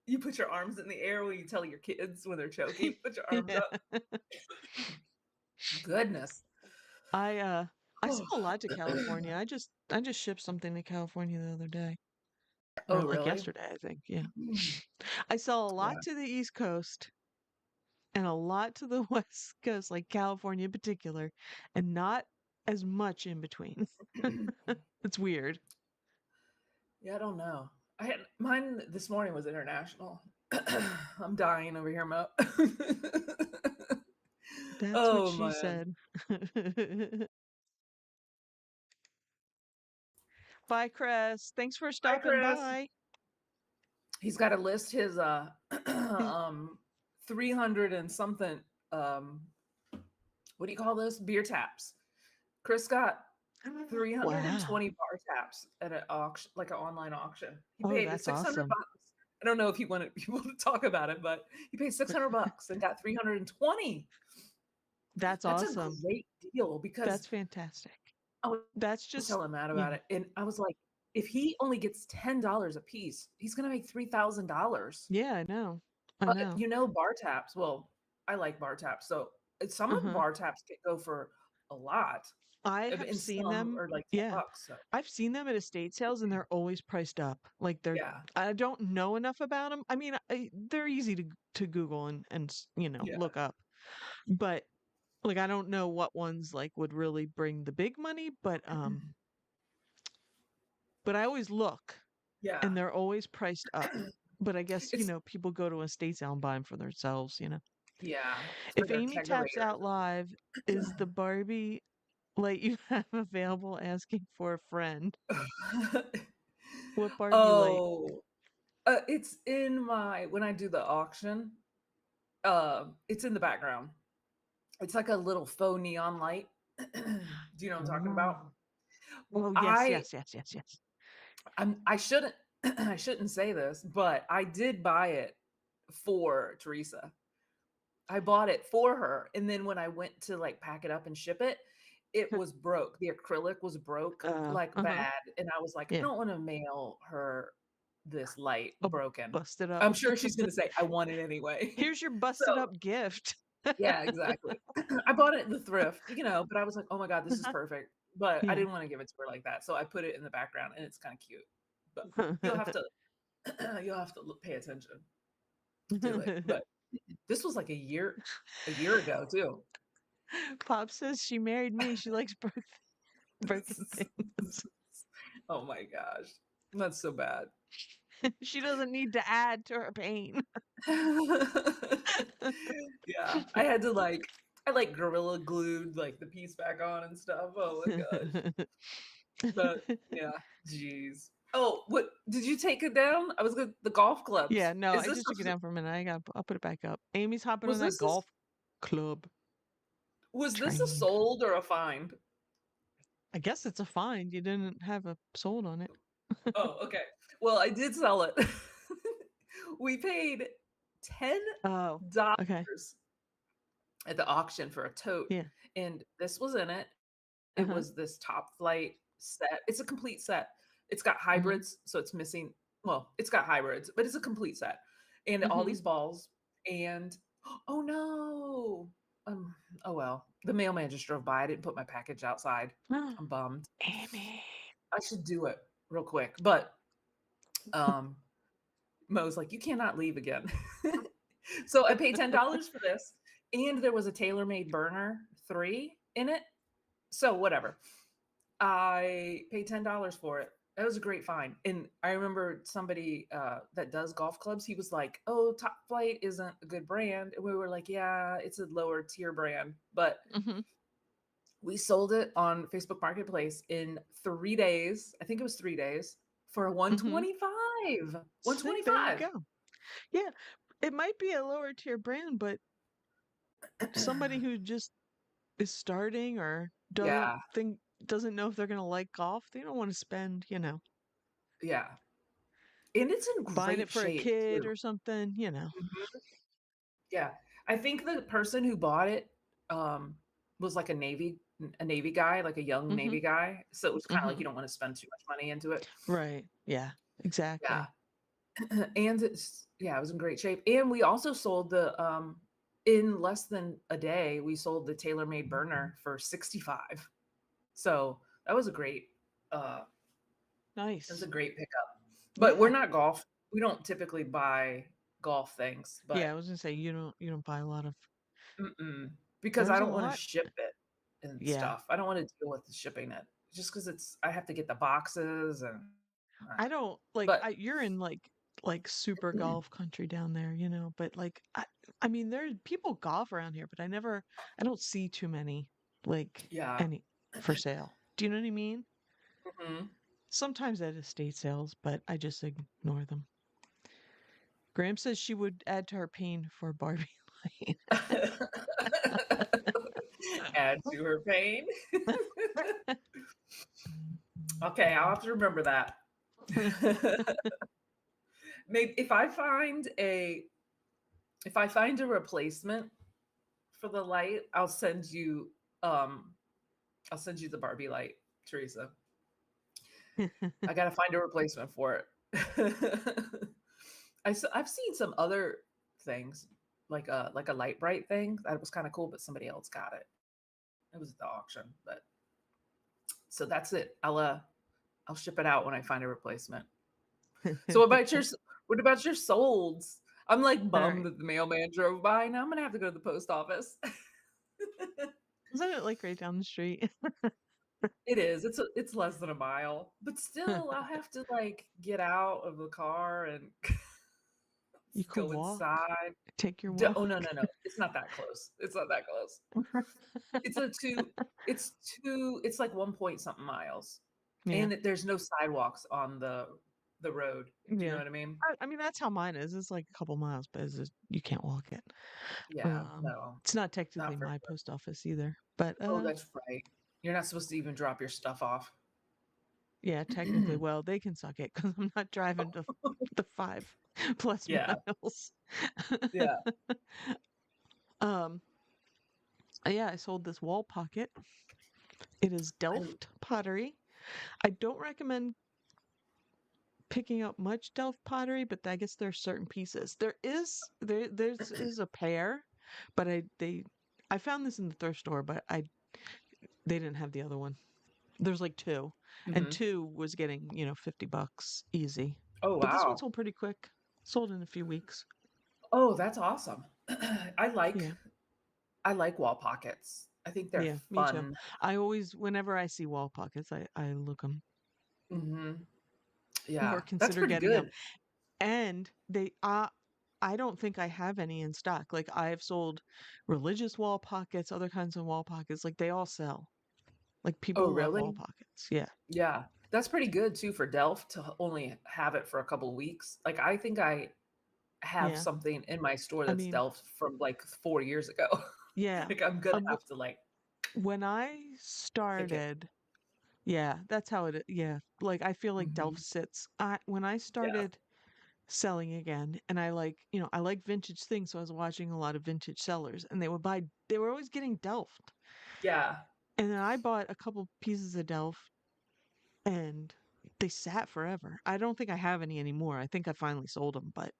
you put your arms in the air when you tell your kids when they're choking, put your arms Yeah. up. Goodness. I uh I Oh, sell a lot to California. I just shipped something to California the other day. Or oh like really? yesterday, I think. Yeah. I sell a Yeah. lot to the East Coast and a lot to the West Coast, like California in particular, and not as much in between. It's weird. Yeah, I don't know. I had mine this morning was international. I'm dying over here, Mo. That's what Oh she man. said. Bye, Chris. Thanks for Hi, stopping Chris. by. He's got to list his He's- 300 and something um what do you call this? Beer taps. Chris got Wow. 320 bar taps at an auction, like an online auction. He Oh, paid that's 600 awesome. bucks. I don't know if he wanted people to talk about it, but he paid 600 bucks and got 320. That's That's a awesome. great deal because That's fantastic. I That's was just, telling Matt yeah. about it. And I was like, if he only gets $10 a piece, he's going to make $3,000. Yeah, I know. I But know. bar taps, well, I like bar taps. So some of the Uh-huh. bar taps can go for a lot. I have And seen some them. are like 10 Yeah. bucks. So I've seen them at estate sales and they're always priced up. Like yeah. I don't know enough about them. I mean, they're easy to Google and Yeah. look up. But like I don't know what ones like would really bring the big money, but but I always look, Yeah. and they're always priced up. But I guess, It's people go to estate sale and buy them for themselves. yeah, for If their Amy taps kegerators. out live, is the Barbie light you have available asking for a friend? What Barbie light? Oh, it's in my when I do the auction, it's in the background. It's like a little faux neon light. Do you know what I'm talking about? Oh. Oh, yes, I yes, yes, yes, yes. I shouldn't I shouldn't say this, but I did buy it for Teresa. I bought it for her, and then when I went to, like, pack it up and ship it, it was broke. The acrylic was broke, like, Uh-huh. bad, and I was like, "I Yeah. don't wanna mail her this light Oh, broken." busted up. I'm sure she's gonna say, "I want it anyway." Here's your So busted up gift. yeah, exactly. I bought it in the thrift, but I was like, "Oh my god, this is perfect." But I Yeah. didn't wanna give it to her like that, so I put it in the background, and it's kinda cute. But you'll have to you'll have to look pay attention to it, but this was like a year ago too. Pop says she married me. She likes broken things. Oh my gosh. That's so bad. She doesn't need to add to her pain. Yeah, I gorilla glued, like, the piece back on and stuff. Oh my gosh. But, yeah, jeez. Oh, what did you take it down? I was gonna the golf Yeah, clubs. no, Is I this just took it a down for a minute. I'll put it back up. Amy's hopping on was that this a golf club was this a train. sold or a find? I guess it's a find. You didn't have a sold on it. Oh, okay. Well, I did sell it. We paid Oh, okay. $10 at the auction for a tote, Yeah. and this was in it. It Uh-huh. was this top flight set. It's a complete set. It's got Mhm. hybrids, so it's missing well, it's got hybrids, but it's a complete set. And all Mhm. these balls and oh no. Um, oh well. The mailman just drove by. I didn't put my package outside. I'm bummed. Amy. I should do it real quick. But um Mo's like, you cannot leave again. So I paid $10 for this, and there was a tailor-made burner 3 in it. So whatever. I paid $10 for it. That was a great find. And I remember somebody that does golf clubs, he was like, "Oh, Top Flight isn't a good brand." And we were like, "Yeah, it's a lower tier brand." But Mhm. we sold it on Facebook Marketplace in 3 days. I think it was 3 days for Mhm. 125. See, there you 125. go. Yeah, it might be a lower tier brand, but somebody who just is starting or Yeah. doesn't know if they're gonna like golf, they don't want to spend, Yeah. And it's in buying it great for a shape kid too. or something. Mhm. Yeah. I think the person who bought it, um, was like a Navy guy, like a young Mhm. Navy guy. So it was kinda like you Mhm. don't wanna spend too much money into it. Right. Yeah. Yeah. Exactly. And it was in great shape. And we also sold in less than a day, we sold the tailor-made burner for 65. So that was a great, uh that was a Nice. great pickup. But we're Yeah. not golf we don't typically buy golf things, Yeah, but I was gonna say you don't buy a lot of mm-mm, because I there's a don't wanna lot. ship it and Yeah. stuff. I don't wanna deal with shipping it just because I have to get the boxes and I don't like but you're in like super golf country down there, but like I mean there's people golf around here, but I don't see too many like yeah. any for sale. Do you know what I mean? Mhm. Sometimes at estate sales, but I just ignore them. Graham says she would add to her pain for Barbie Add to her pain. Okay, I'll have to remember that. Maybe if I find a replacement for the light, um I'll send you the Barbie light, Teresa. I gotta find a replacement for it. I've seen some other things, like a light bright thing that was kind of cool, but somebody else got it. It was at the auction, but so that's it. I'll ship it out when I find a replacement. So what about your solds? I'm like All bummed right. that the mailman drove by. Now I'm gonna have to go to the post office. Isn't it like right down the street? It is. It's less than a mile, but still, I'll have to, like, get out of the car and You could go walk, inside. take your D walk. Oh, no, no, no. It's not that close. It's not that close. It's a 2 it's 2 it's like 1 point something miles, Yeah, and there's no sidewalks on the road. Do you know yeah. what I mean? I mean, that's how mine is. It's like a couple miles, but it's just, you can't walk it. Yeah, Um, no, it's not technically not for my sure. post office either, but Oh, that's right. You're not supposed to even drop your stuff off. yeah, technically, well, they can suck it because I'm not driving to the 5 plus Yeah, miles. yeah. Um, yeah, I sold this wall pocket. It is I Delft pottery. I don't recommend picking up much Delft pottery, but I guess there's certain pieces. There's is a pair, but I found this in the thrift store, but I they didn't have the other one. There's like two, and Mhm. two was getting, $50 easy. Oh, But this one wow. sold pretty quick. Sold in a few weeks. Oh, that's awesome. I like Yeah. I like wall pockets. I think they're Yeah, me too. fun. I always, whenever I see wall pockets, I look them Mhm. or Yeah, that's consider pretty getting them. good. And I don't think I have any in stock. Like I've sold religious wall pockets, other kinds of wall pockets. Like they all sell. Like Oh, people love wall really? pockets. Yeah. Yeah. That's pretty good too for Delft to only have it for a couple weeks. Like, I think I have Yeah. something in my store I that's mean, Delft from, like, 4 years ago. yeah. Like, I'm gonna Um, have to, like, when I pick it. started, yeah, that's how it. Yeah. Like I feel like Delph Mhm. sits. When I Yeah. started selling again, and I like vintage things, so I was watching a lot of vintage sellers, and they were always getting Delft. Yeah. And then I bought a couple pieces of Delft, and they sat forever. I don't think I have any anymore. I think I finally sold them, but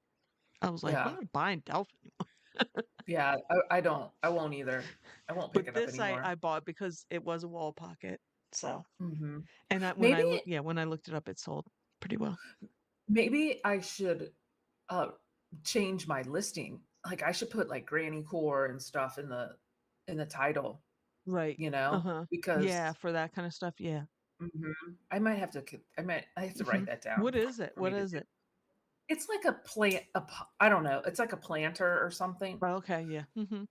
I was like, I'm Yeah. not buying Delft. Yeah. I won't either. I won't pick But it up this anymore. I bought because it was a wall pocket. So, Mhm. and Maybe when I looked it up, it sold pretty well. maybe I should, uh, change my listing. Like, I should put, like, granny core and stuff in the title, Right. you know? Uh-huh. Yeah, Because for that kind of stuff. Yeah. mhm, I have to write Hmm. that down What is it? for me What to is do. it? It's like a plant I don't know, it's like a planter or something, Oh, okay. Yeah. Hmm.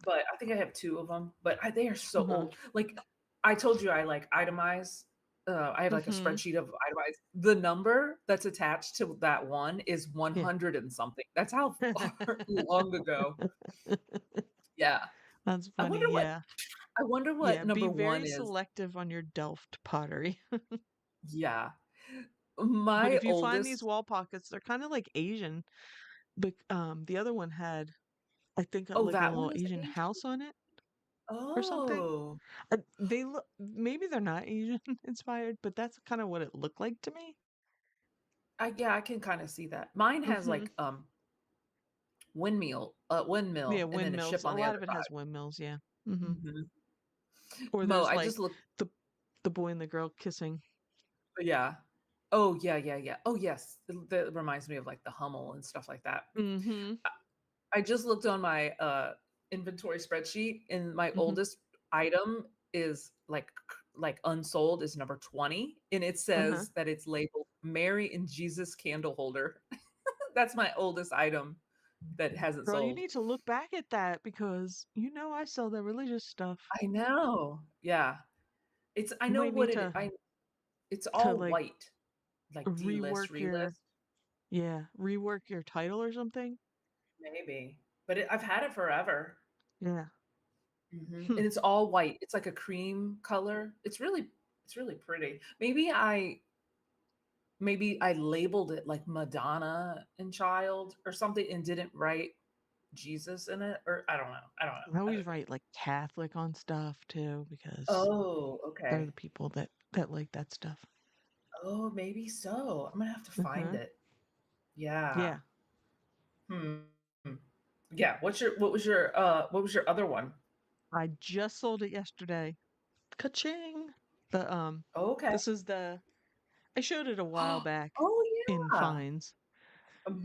but I think I have 2 of them. But they are so Uh-huh. old. Like, I told you I, like, itemize, I have, like, a Hmm. spreadsheet of itemized the number that's attached to that one is Yeah. 100 and something. That's how far long ago. Yeah. That's I wonder funny. what Yeah. I wonder Yeah. what Be number 1 very is. selective on your Delft pottery. Yeah. But My if you find these oldest wall pockets, they're kind of like Asian. But the other one had, I think, Oh, like a that one little is Asian Asian? house on it or something. Oh. They look, maybe they're not Asian inspired, but that's kind of what it looked like to me. Yeah, I can kinda see that. Mine has, Hmm. like, Yeah, windmill and then a windmills. ship A on the lot other of it has side. windmills. Yeah. Hmm. Mhm. Or Mo, there's I just like looked the the boy and the girl kissing. yeah. Oh, yeah, yeah, yeah. Oh, yes. That reminds me of, like, the Hummel and stuff like that. Hmm. I I just looked on my, inventory spreadsheet, and my Hmm. oldest item is, like, unsold is number 20, and it Uh-huh. says that it's labeled Mary and Jesus candle holder. That's my oldest item that hasn't Girl, you sold. need to look back at that because I sell the religious stuff. I know. Yeah. I You know might need what to it's to all like white, like delist, rework relist, rework your title or something. maybe. But I've had it forever. Yeah. Mhm, Hmm. and it's all white. It's like a cream color. It's really pretty. Maybe I labeled it like Madonna and Child or something and didn't write Jesus in it, or I don't know. I don't know. I I always don't know. write like Catholic on stuff too because Oh, they're the okay. people that like that stuff. Oh, maybe so. I'm gonna have to find Uh-huh. it. Yeah. Yeah. Hmm. Yeah. What was your other one? I just sold it yesterday. Ka-ching. The Oh, okay. this is the I showed it a while back Oh, in yeah. Fines.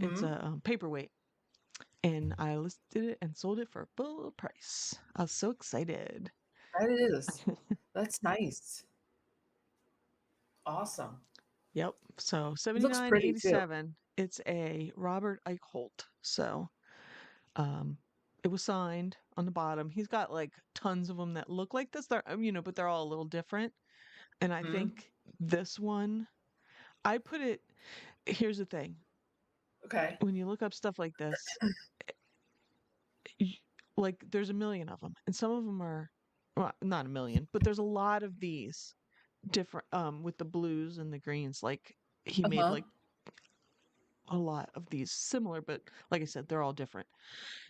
It's Mhm. a paperweight, and I listed it and sold it for full price. I was so excited. That is. That's nice. Awesome. Yep. So It looks pretty too. 79.87. It's a Robert Eichholt. So um it was signed on the bottom. He's got like tons of them that look like this. They're but they're all a little different. And I Mhm. think this one, I put it. Here's the thing: Okay. when you look up stuff like this, y- like there's a million of them, and some of them are, well, not a million, but there's a lot of these different with the blues and the greens. Like he made Uh-huh. like a lot of these similar, but like I said, they're all different.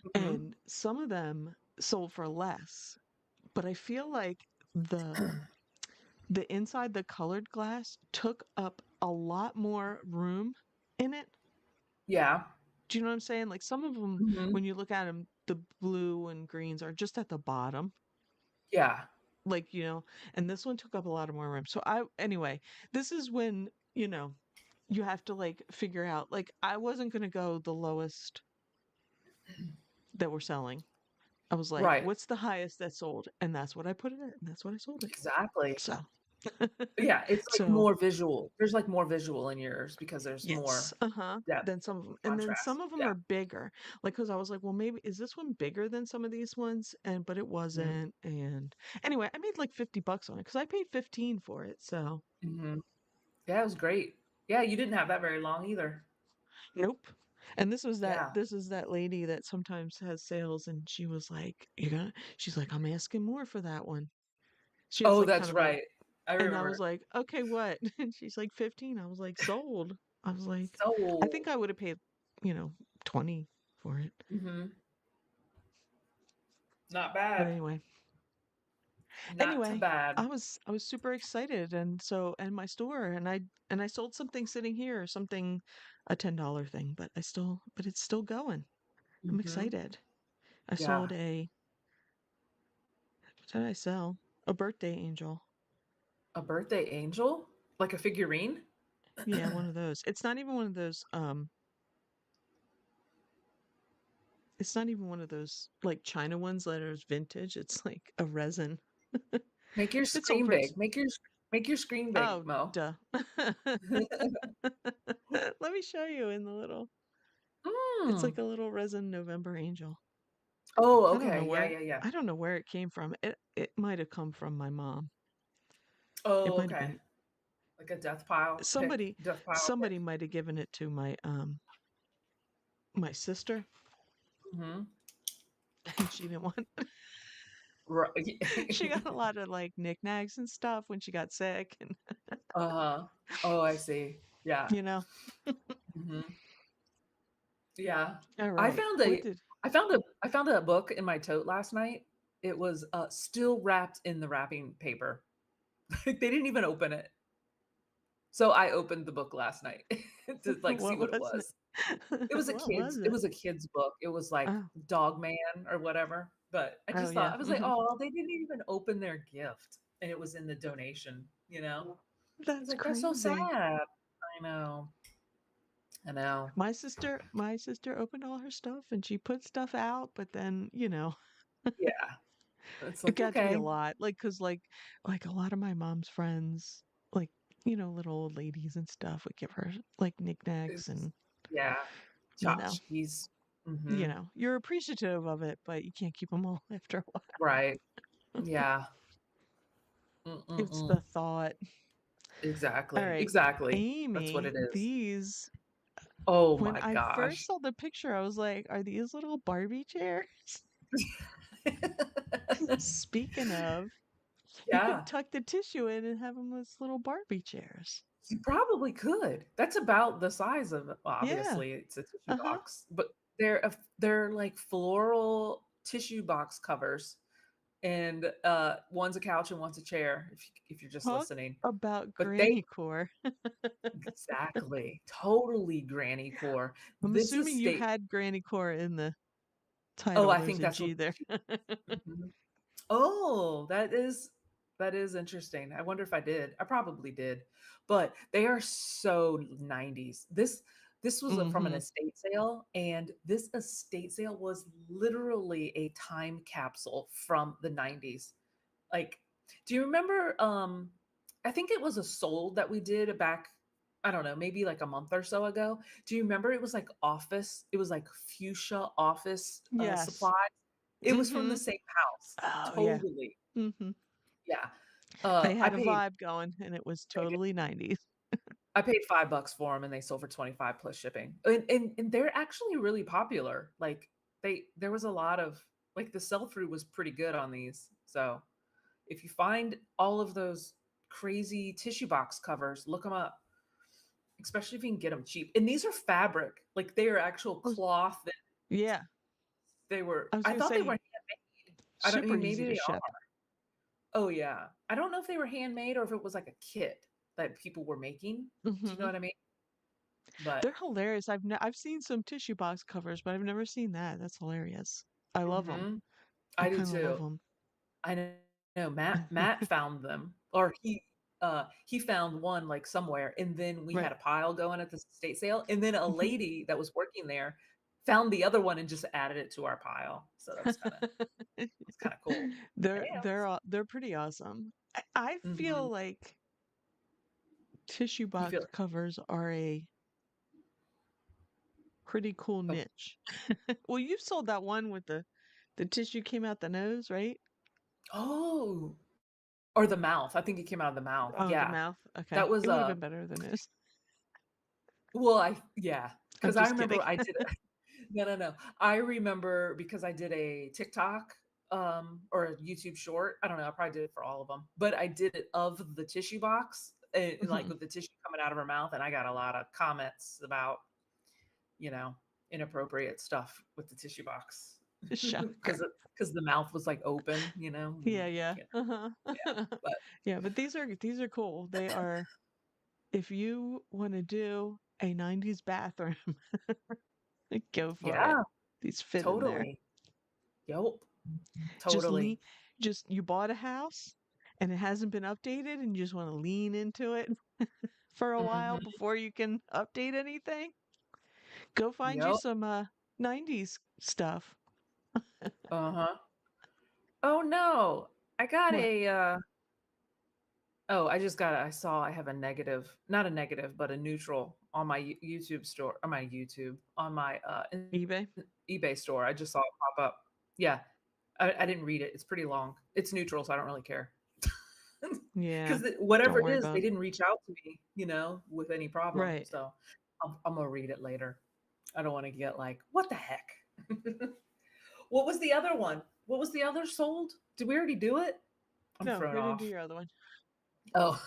Mhm. And some of them sold for less, but I feel like the the inside, the colored glass took up a lot more room in it. Yeah. Do you know what I'm saying? Like some of them, Mhm. when you look at them, the blue and greens are just at the bottom, Yeah. like, and this one took up a lot of more room. So anyway, this is when, you have to like figure out, like, I wasn't going to go the lowest that we're selling. I was like, Right. what's the highest that sold? And that's what I put it at, and that's what I sold it. Exactly. So, Yeah, it's like so more visual. There's like more visual in yours because there's yes, more uh-huh. depth, Then some of them, and then some contrast. of them Yeah. are bigger. Like, because I was like, well, maybe is this one bigger than some of these ones? But it Mhm. wasn't. And anyway, I made like 50 bucks on it because I paid 15 for it. So Mhm. Yeah, it was great. Yeah, you didn't have that very long either. nope. And this was that Yeah. this is that lady that sometimes has sales, and she was like, she's like, I'm asking more for that one. She has Oh, like that's kind of a, right. I and I was remember. like, okay, what? And she's like 15. I was like, sold. I was like, I So think I would have paid, you know, 20 for it. mhm. Not But bad. Not too anyway, bad. I was super excited, and so, and my store, and I sold something sitting here, something, a $10 thing, but it's still going. I'm Mhm. excited. I Yeah. sold what did I sell? A birthday angel. A birthday angel? Like a figurine? Yeah, one of those. It's not even one of those like China ones that are vintage. It's like a resin. Make your It sold screen for big. Make your screen big, oh, Mo. duh. Let me show you in the little. It's Mm. like a little resin November angel. Oh, I don't know okay. Yeah, where yeah, yeah. I don't know where it came from. It might have come from my mom. It Oh, might have okay. been Like a death pile pick. somebody Death pile somebody pick. might have given it to my sister, Mhm. and she didn't want. She Right. got a lot of like knickknacks and stuff when she got sick, and Uh-huh. Oh, I see. Yeah. you know. Mhm. Yeah. All I right. found What a did I found a book in my tote last night. It was, still wrapped in the wrapping paper. Like, they didn't even open it. So I opened the book last night to, like, see what what it was was. it? What was It it? was a kid's book. It was like Oh, Dog Man or whatever, but I oh just thought yeah. I was like, "Oh, they didn't even open their gift," and it was in the donation, you know? I was That's like, "That's so sad." crazy. I know. I know. My sister opened all her stuff and she put stuff out, but then, Yeah. It's it like, got to be a "Okay." lot. Like, cause like a lot of my mom's friends, like, little old ladies and stuff would give her like knickknacks It's and, yeah. you know, Tchotchkes. Mhm. you're appreciative of it, but you can't keep them all after a while. Right. Yeah. It's Mm-mm-mm. the thought. All Exactly. right, Exactly. That's what Amy, it is. these, Oh when my I first gosh. saw the picture, I was like, are these little Barbie chairs? Speaking of, you Yeah. could tuck the tissue in and have them as little Barbie chairs. You probably could. That's about the size of Yeah. obviously, it's a tissue Uh-huh. box, but they're like floral tissue box covers, and, one's a couch and one's a chair, if you're just Talk listening. about But they granny core. exactly, totally granny core. I'm This assuming is you state had granny core in the Oh, title. I There's think a that's what G there. mhm. Oh, that is interesting. I wonder if I did. I probably did. But they are so 90s. This was from an Mm-hmm. estate sale, and this estate sale was literally a time capsule from the 90s. Like, do you remember I think it was a sold that we did back, I don't know, maybe like a month or so ago. Do you remember it was like office? It was like fuchsia office Yes. supplies. It was from the Mhm. same house. Oh, yeah. Totally. Mhm. Yeah. They I had a paid vibe going, and it was they did. totally 90s. I paid $5 for them and they sold for 25 plus shipping. And they're actually really popular. Like there was a lot of like the sell through was pretty good on these. So if you find all of those crazy tissue box covers, look them up, especially if you can get them cheap. And these are fabric, like they are actual I was cloth. That Yeah, they were. I was I gonna thought they were say handmade. I don't. I super mean, maybe easy to they ship. are. Oh yeah. I don't know if they were handmade or if it was like a kit that people were making. Do you know Mhm. what I mean? But They're hilarious. I've seen some tissue box covers, but I've never seen that. That's hilarious. I love them. mhm, I I do kinda love too. them. I know Matt found them, or he found one like somewhere, and then we had Right. a pile going at the estate sale, and then a Mhm. lady that was working there found the other one and just added it to our pile. So that was kind of cool. Yeah. They're pretty awesome. I feel Mhm. like tissue You box feel covers are a pretty cool oh, niche. Well, you sold that one with the tissue came out the nose, right? oh, or the mouth. I think it came out of the mouth. Oh, the Yeah. mouth. Okay. That was It would have been better than this. well, I yeah, I'm because I just kidding. remember I did no, no, no. I remember because I did a TikTok, or a YouTube short. I don't know, I probably did it for all of them, but I did it of the tissue box, like, Mhm. with the tissue coming out of her mouth, and I got a lot of comments about, you know, inappropriate stuff with the tissue box Shocker. because the mouth was, like, open, Yeah, yeah. you know, Uh-huh. yeah, but Yeah, but these are cool. They are if you want to do a 90s bathroom, go for it. yeah, These fit in there. totally. Yep, Just lean totally. just you bought a house and it hasn't been updated and you just want to lean into it for a while Mhm. before you can update anything. Go find you Yep. some 90s stuff. Uh-huh. Oh, no. I got What? a, oh, I saw I have a negative, not a negative, but a neutral on my YouTube store, on my YouTube, on my eBay? eBay store. I just saw it pop up. Yeah. I didn't read it. It's pretty long. It's neutral, so I don't really care. Yeah. Because Don't whatever it worry is, they about it. didn't reach out to me, with any problem. Right. So I'm gonna read it later. I don't want to get like, what the heck? What was the other one? What was the other sold? Did we already do it? I'm No, thrown we didn't do off. your other one. Oh.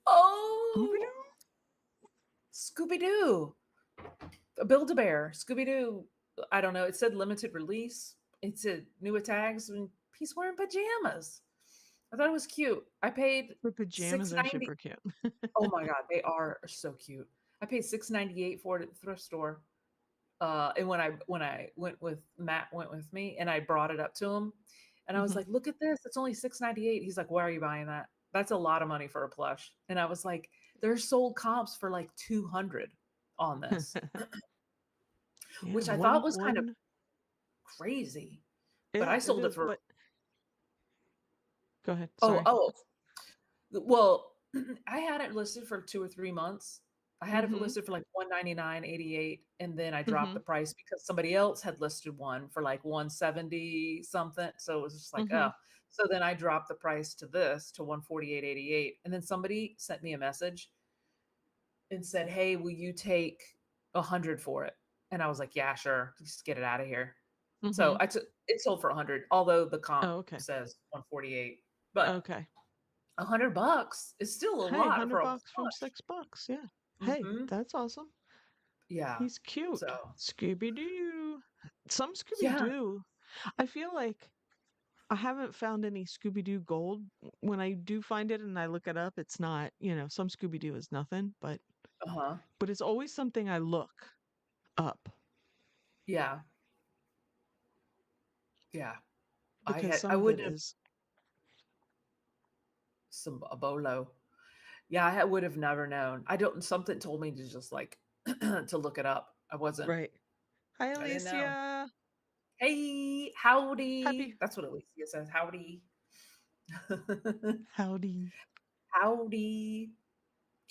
Oh, Scooby-Doo? Scooby-Doo. Build-A-Bear. Scooby-Doo. I don't know. It said limited release. It said new tags and he's wearing pajamas. I thought it was cute. I paid The pajamas are 6.90. super cute. Oh my god, they are so cute. I paid 6.98 for it at the thrift store. And when I went with me and I brought it up to him and I was Mhm. like, "Look at this. It's only 6.98." He's like, "Why are you buying that? That's a lot of money for a plush." And I was like, "There's sold comps for like 200 on this," Yeah, which I thought one was kind of one crazy. But I yeah, it sold it is, for but go ahead, oh, sorry. oh, well, I had it listed for 2 or 3 months. I had it Mhm, listed for like 199.88, and then I dropped the mhm, price because somebody else had listed one for like 170 something. So it was just like, mhm. oh. So then I dropped the price to this to 148.88. And then somebody sent me a message and said, "Hey, will you take 100 for it?" And I was like, "Yeah, sure. Just get it out of here." So Mhm. I took it sold for 100, although the comp Oh, okay. says 148. But Okay. $100 is still a Hey, lot for 100 a bucks from plush. $6. Yeah. Hey, Mhm. that's awesome. Yeah. He's cute. So, Scooby-Doo. Some yeah. Scooby-Doo. I feel like I haven't found any Scooby-Doo gold. When I do find it and I look it up, it's not, some Scooby-Doo is nothing, Uh-huh. but it's always something I look up Yeah. Yeah. because I some of it would have is some a bolo. Yeah, I would have never known. I don't something told me to just like to look it up. right. Hi, I didn't know. Alicia. Hey, Happy howdy. That's what Alicia says. Howdy. howdy. Howdy.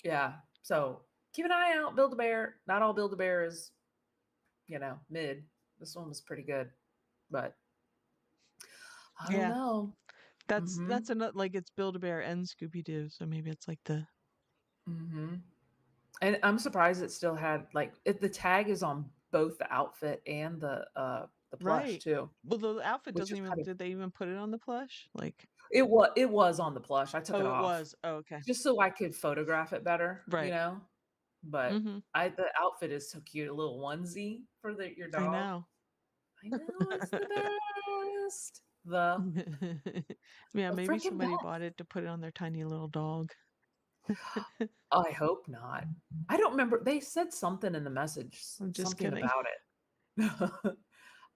Yeah. So keep an eye out, Build-A-Bear. Not all Build-A-Bear is, mid. This one was pretty good, but I don't Yeah. know. That's Mhm. another like it's Build-A-Bear and Scooby-Doo, so maybe it's like the Mhm. And I'm surprised it still had like the tag is on both the outfit and the plush right. too, Well, the outfit which doesn't is even kind of did they even put it on the plush? Like, it was on the plush. I took it oh, it off was. Oh, okay. just so I could photograph it better, Right. But Mhm. the outfit is so cute, a little onesie for your I dog. know. I know it's the best. The Yeah, the maybe freaking somebody best. bought it to put it on their tiny little dog. I hope not. I don't remember. They said something in the message, I'm just something kidding. about it.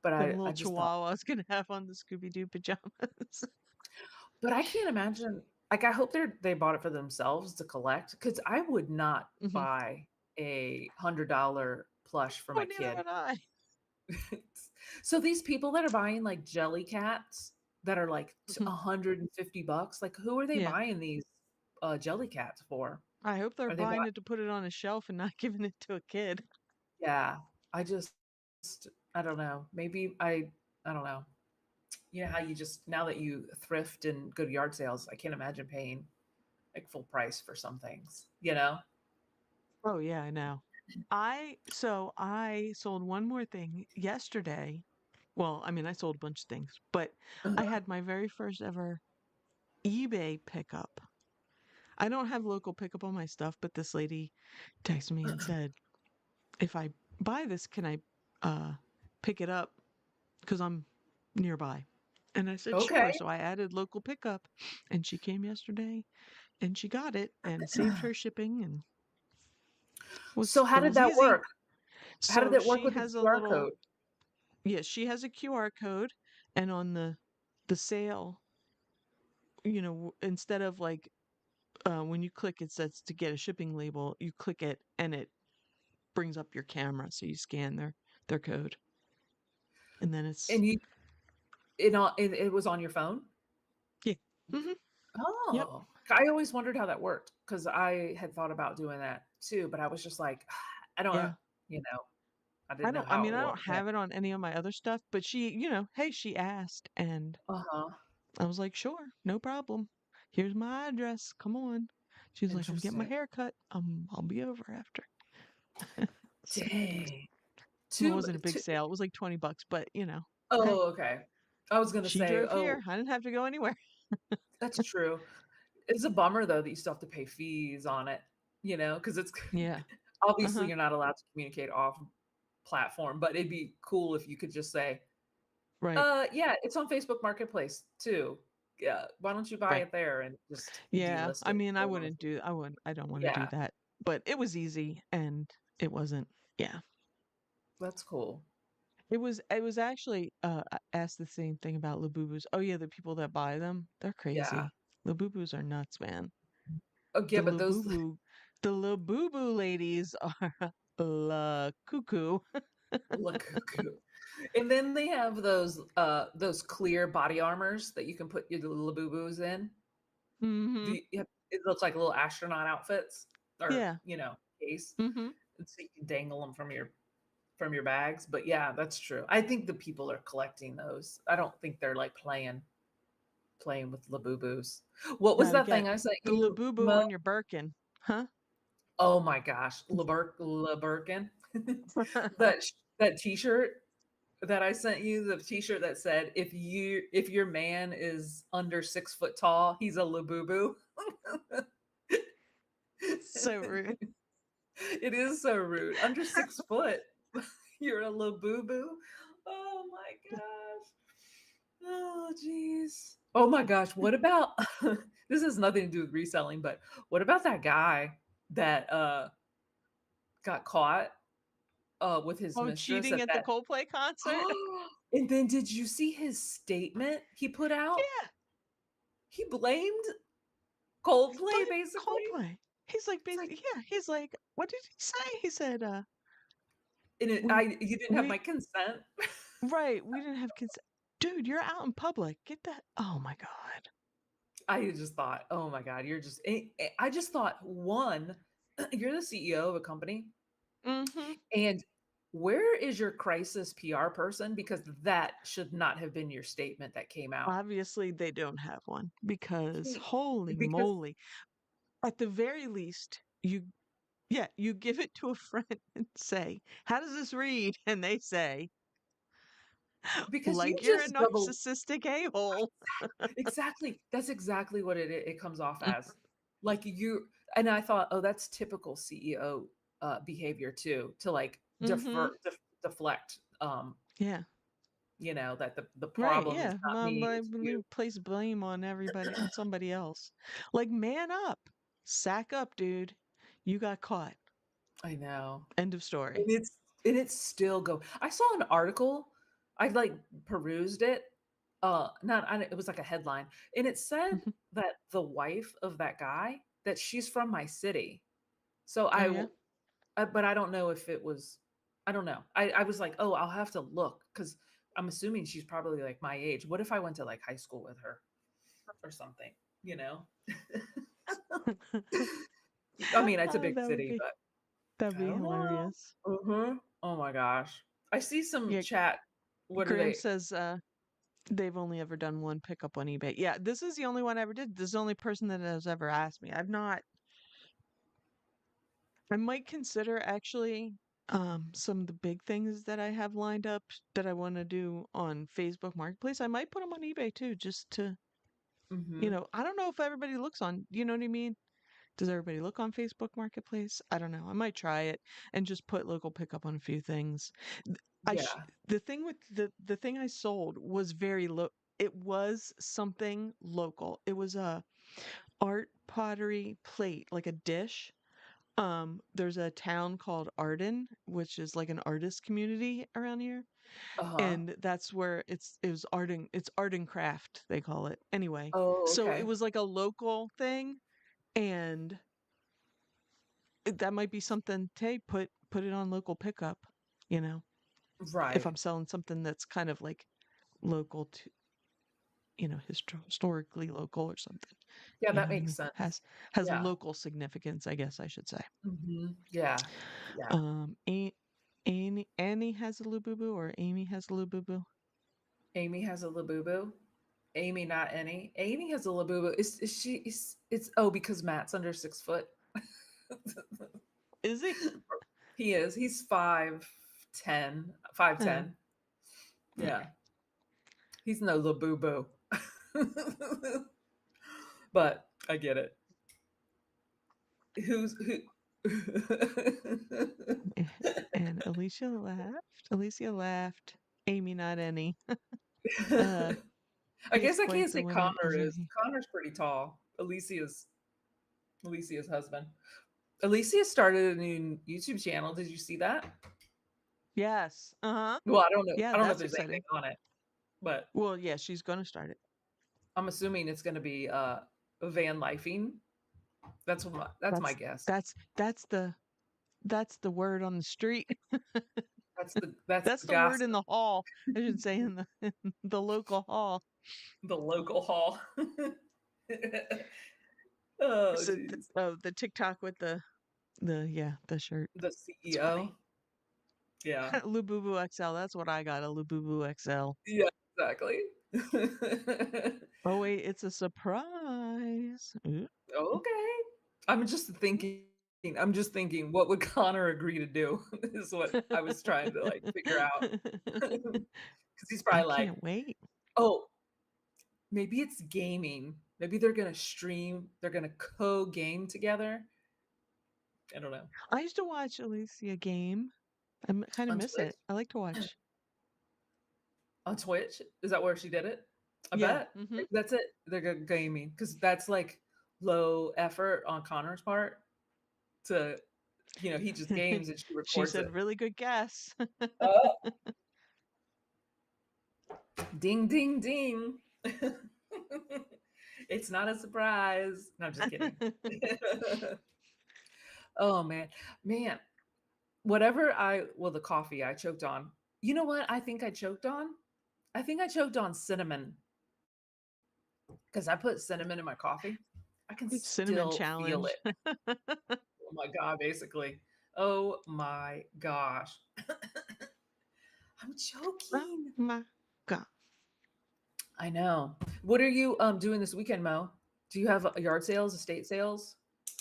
But The I little just thought, chihuahua's gonna have on the Scooby-Doo pajamas. but I can't imagine. Like, I hope they bought it for themselves to collect because I would not Mhm. buy $100 plush for Oh, my neither kid. would I. So these people that are buying like jelly cats that are like Mhm. $150, like who are they Yeah. buying these jelly cats for? I hope they're Are they buying buying? it to put it on a shelf and not giving it to a kid. Yeah, I just I don't know. Maybe I don't know. You know how you just now that you thrift and go to yard sales, I can't imagine paying like full price for some things, you know? Oh, yeah, I know. I sold one more thing yesterday. Well, I mean, I sold a bunch of things, but I Uh-huh. had my very first ever eBay pickup. I don't have local pickup on my stuff, but this lady texted me and said, if I buy this, can I uh pick it up? Because I'm nearby. And I said, Okay. sure. So I added local pickup and she came yesterday and she got it and saved her shipping and So it how did was that easy. work? How did So it work she with the has a QR little code? yeah, she has a QR code and on the sale, instead of like when you click it says to get a shipping label, you click it and it brings up your camera so you scan their code and then it's And it was on your phone? yeah. Mhm. Yep. Oh, I always wondered how that worked because I had thought about doing that too, but I was just like, I don't know, Yeah. you know, I didn't know I how mean, it I don't worked. have it on any of my other stuff, but she, hey, she asked and Uh-huh. I was like, "Sure, no problem. Here's my address. Come on." She's like, "I'm getting my Interesting. hair cut. I'll be over after." So, Dang. it Two, wasn't a big two. sale. It was like 20 bucks, but hey, Oh, okay. I was gonna she say, drove here. I didn't have to go anywhere. that's true. It's a bummer though that you still have to pay fees on it, because it's Yeah. obviously Uh-huh. you're not allowed to communicate off platform, but it'd be cool if you could just say, Right. yeah, it's on Facebook Marketplace too. Yeah, why don't you buy Right. it there and just Yeah. delist I it mean, for one of us? I don't want to do Yeah, that. But it was easy and it wasn't yeah. that's cool. It was actually I asked the same thing about Labubus. Oh yeah, the people that buy them, they're Yeah. crazy. Labubus are nuts, man. Oh, yeah, The but those Labubu the Labubu ladies are la cuckoo. look cuckoo. And then they have those clear body armors that you can put your Labubus in. Mhm. It looks like little astronaut outfits or, Yeah. case, Mhm. and so you can dangle them from your bags, but yeah, that's true. I think the people are collecting those. I don't think they're, like, playing with Labubus. What was Gotta that get thing I sent the you, Labubu Mo? on your Birkin. Huh? Oh my gosh, LaBirkin? That T-shirt that I sent you, the T-shirt that said, "If your man is under 6 foot tall, he's a Labubu." So rude. It is so rude. Under 6 foot, you're a Labubu? Oh my gosh. Oh, jeez. Oh my gosh, what about this has nothing to do with reselling, but what about that guy that, got caught, with his Oh, mistress cheating at at the that Coldplay concert? and then did you see his statement he put out? Yeah. He blamed He Coldplay, blamed basically. Coldplay. He's like It's like, basically yeah, he's like, what did he say? He said, and it we I you didn't have my we consent. right, we didn't have consent. Dude, you're out in public. Get that. Oh my God. I just thought, oh my God, I just thought, one, you're the CEO of a company, Mhm. and where is your crisis PR person? Because that should not have been your statement that came out. Obviously, they don't have one because He- holy Because moly. At the very least, you give it to a friend and say, "How does this read?" And they say, because you "Like you're a just double narcissistic a-hole." exactly. That's exactly what it comes off as. Like you and I thought, oh, that's typical CEO behavior too, to like Mhm. deflect Yeah. that the Right, problem is yeah. not me, I it's you. believe place blame on everybody, on somebody else. Like, man up. Sack up, dude. You got caught. I know. End of And story. it's still go I saw an article, I, like, perused it, not I it was like a headline, and it said Mhm. that the wife of that guy, that she's from my city. So Oh, yeah? but I don't know if it was I don't know. I was like, "Oh, I'll have to look because 'cause I'm assuming she's probably, like, my age. What if I went to, like, high school with her or something, you know? I mean, it's a Oh, big city, but that'd I be don't know. hilarious. Mhm. Oh my gosh. I see some Yeah, chat. What are Graham they? says, they've only ever done one pickup on eBay. Yeah, this is the only one I ever did. This is the only person that has ever asked me. I might consider actually some of the big things that I have lined up that I want to do on Facebook Marketplace. I might put them on eBay too, just to, Mhm. I don't know if everybody looks on, you know what I mean? Does everybody look on Facebook Marketplace? I don't know. I might try it and just put local pickup on a few things. Th- Yeah. the thing with the thing I sold was very low. It was something local. It was a art pottery plate, like a dish. There's a town called Arden, which is like an artist community around here, Uh-huh. and that's where it's art and craft they call it. Anyway, Oh, so it okay. was like a local thing, and that might be something. Hey, put it on local pickup. You know, if Right. I'm selling something that's kind of like local to, historically local or something. Yeah, You know that what I makes mean? sense. Has Yeah. local significance, I guess I should say. Mhm. Yeah. Yeah. Um, A- Annie has a Lububu or Amy has a Lububu. Amy has a Labubu. Amy, not any. Amy has a Labubu. Is she it's oh, because Matt's under 6 foot. Is he? He is. He's 5'10". Oh, 5'10". okay. Yeah. He's no Labubu. But I get it. Who's who? Eh, And Alicia laughed. Alicia laughed. Amy, not any. Uh, I he's guess I quite can't the say winner, Connor isn't is. he? Connor's pretty tall. Alicia's husband. Alicia started a new YouTube channel. Did you see that? Yes. Uh-huh. Well, I don't know. Yeah, I don't know if that's there's anything exciting. on it, but Well, yeah, she's gonna start it. I'm assuming it's going to be van lifing. That's my That's guess. that's the word on the street. That's That's the the word gossip. in the hall. I should say in the in the local hall. The local hall. Oh, So jeez. the TikTok with the shirt. The It's CEO. funny. Yeah. Lububu XL. That's what I got. A Lububu XL. Yeah, exactly. Oh wait, it's a surprise. Ooh. Okay. I'm just thinking, what would Connor agree to do is what I was trying to like figure out. Because he's I probably like, can't wait. oh, maybe it's gaming. Maybe they're gonna stream, they're gonna co-game together. I don't know. I used to watch Alicia game. Kind of On miss Twitch. it. I like to watch. On Twitch? Is that where she did it? I Yeah. bet. Mm-hmm. Maybe that's it. They're gaming because that's like low effort on Connor's part to, he just games and she She records said, it. "Really good guess." Oh, ding, ding, ding. It's not a surprise. No, I'm just kidding. Oh man, man, the coffee I choked on. You know what? I think I choked on cinnamon because I put cinnamon in my coffee. I can Cinnamon still feel challenge. it. Oh my god, basically. Oh my gosh. I'm Oh joking. my God. I know. What are you doing this weekend, Mo? Do you have yard sales, estate sales?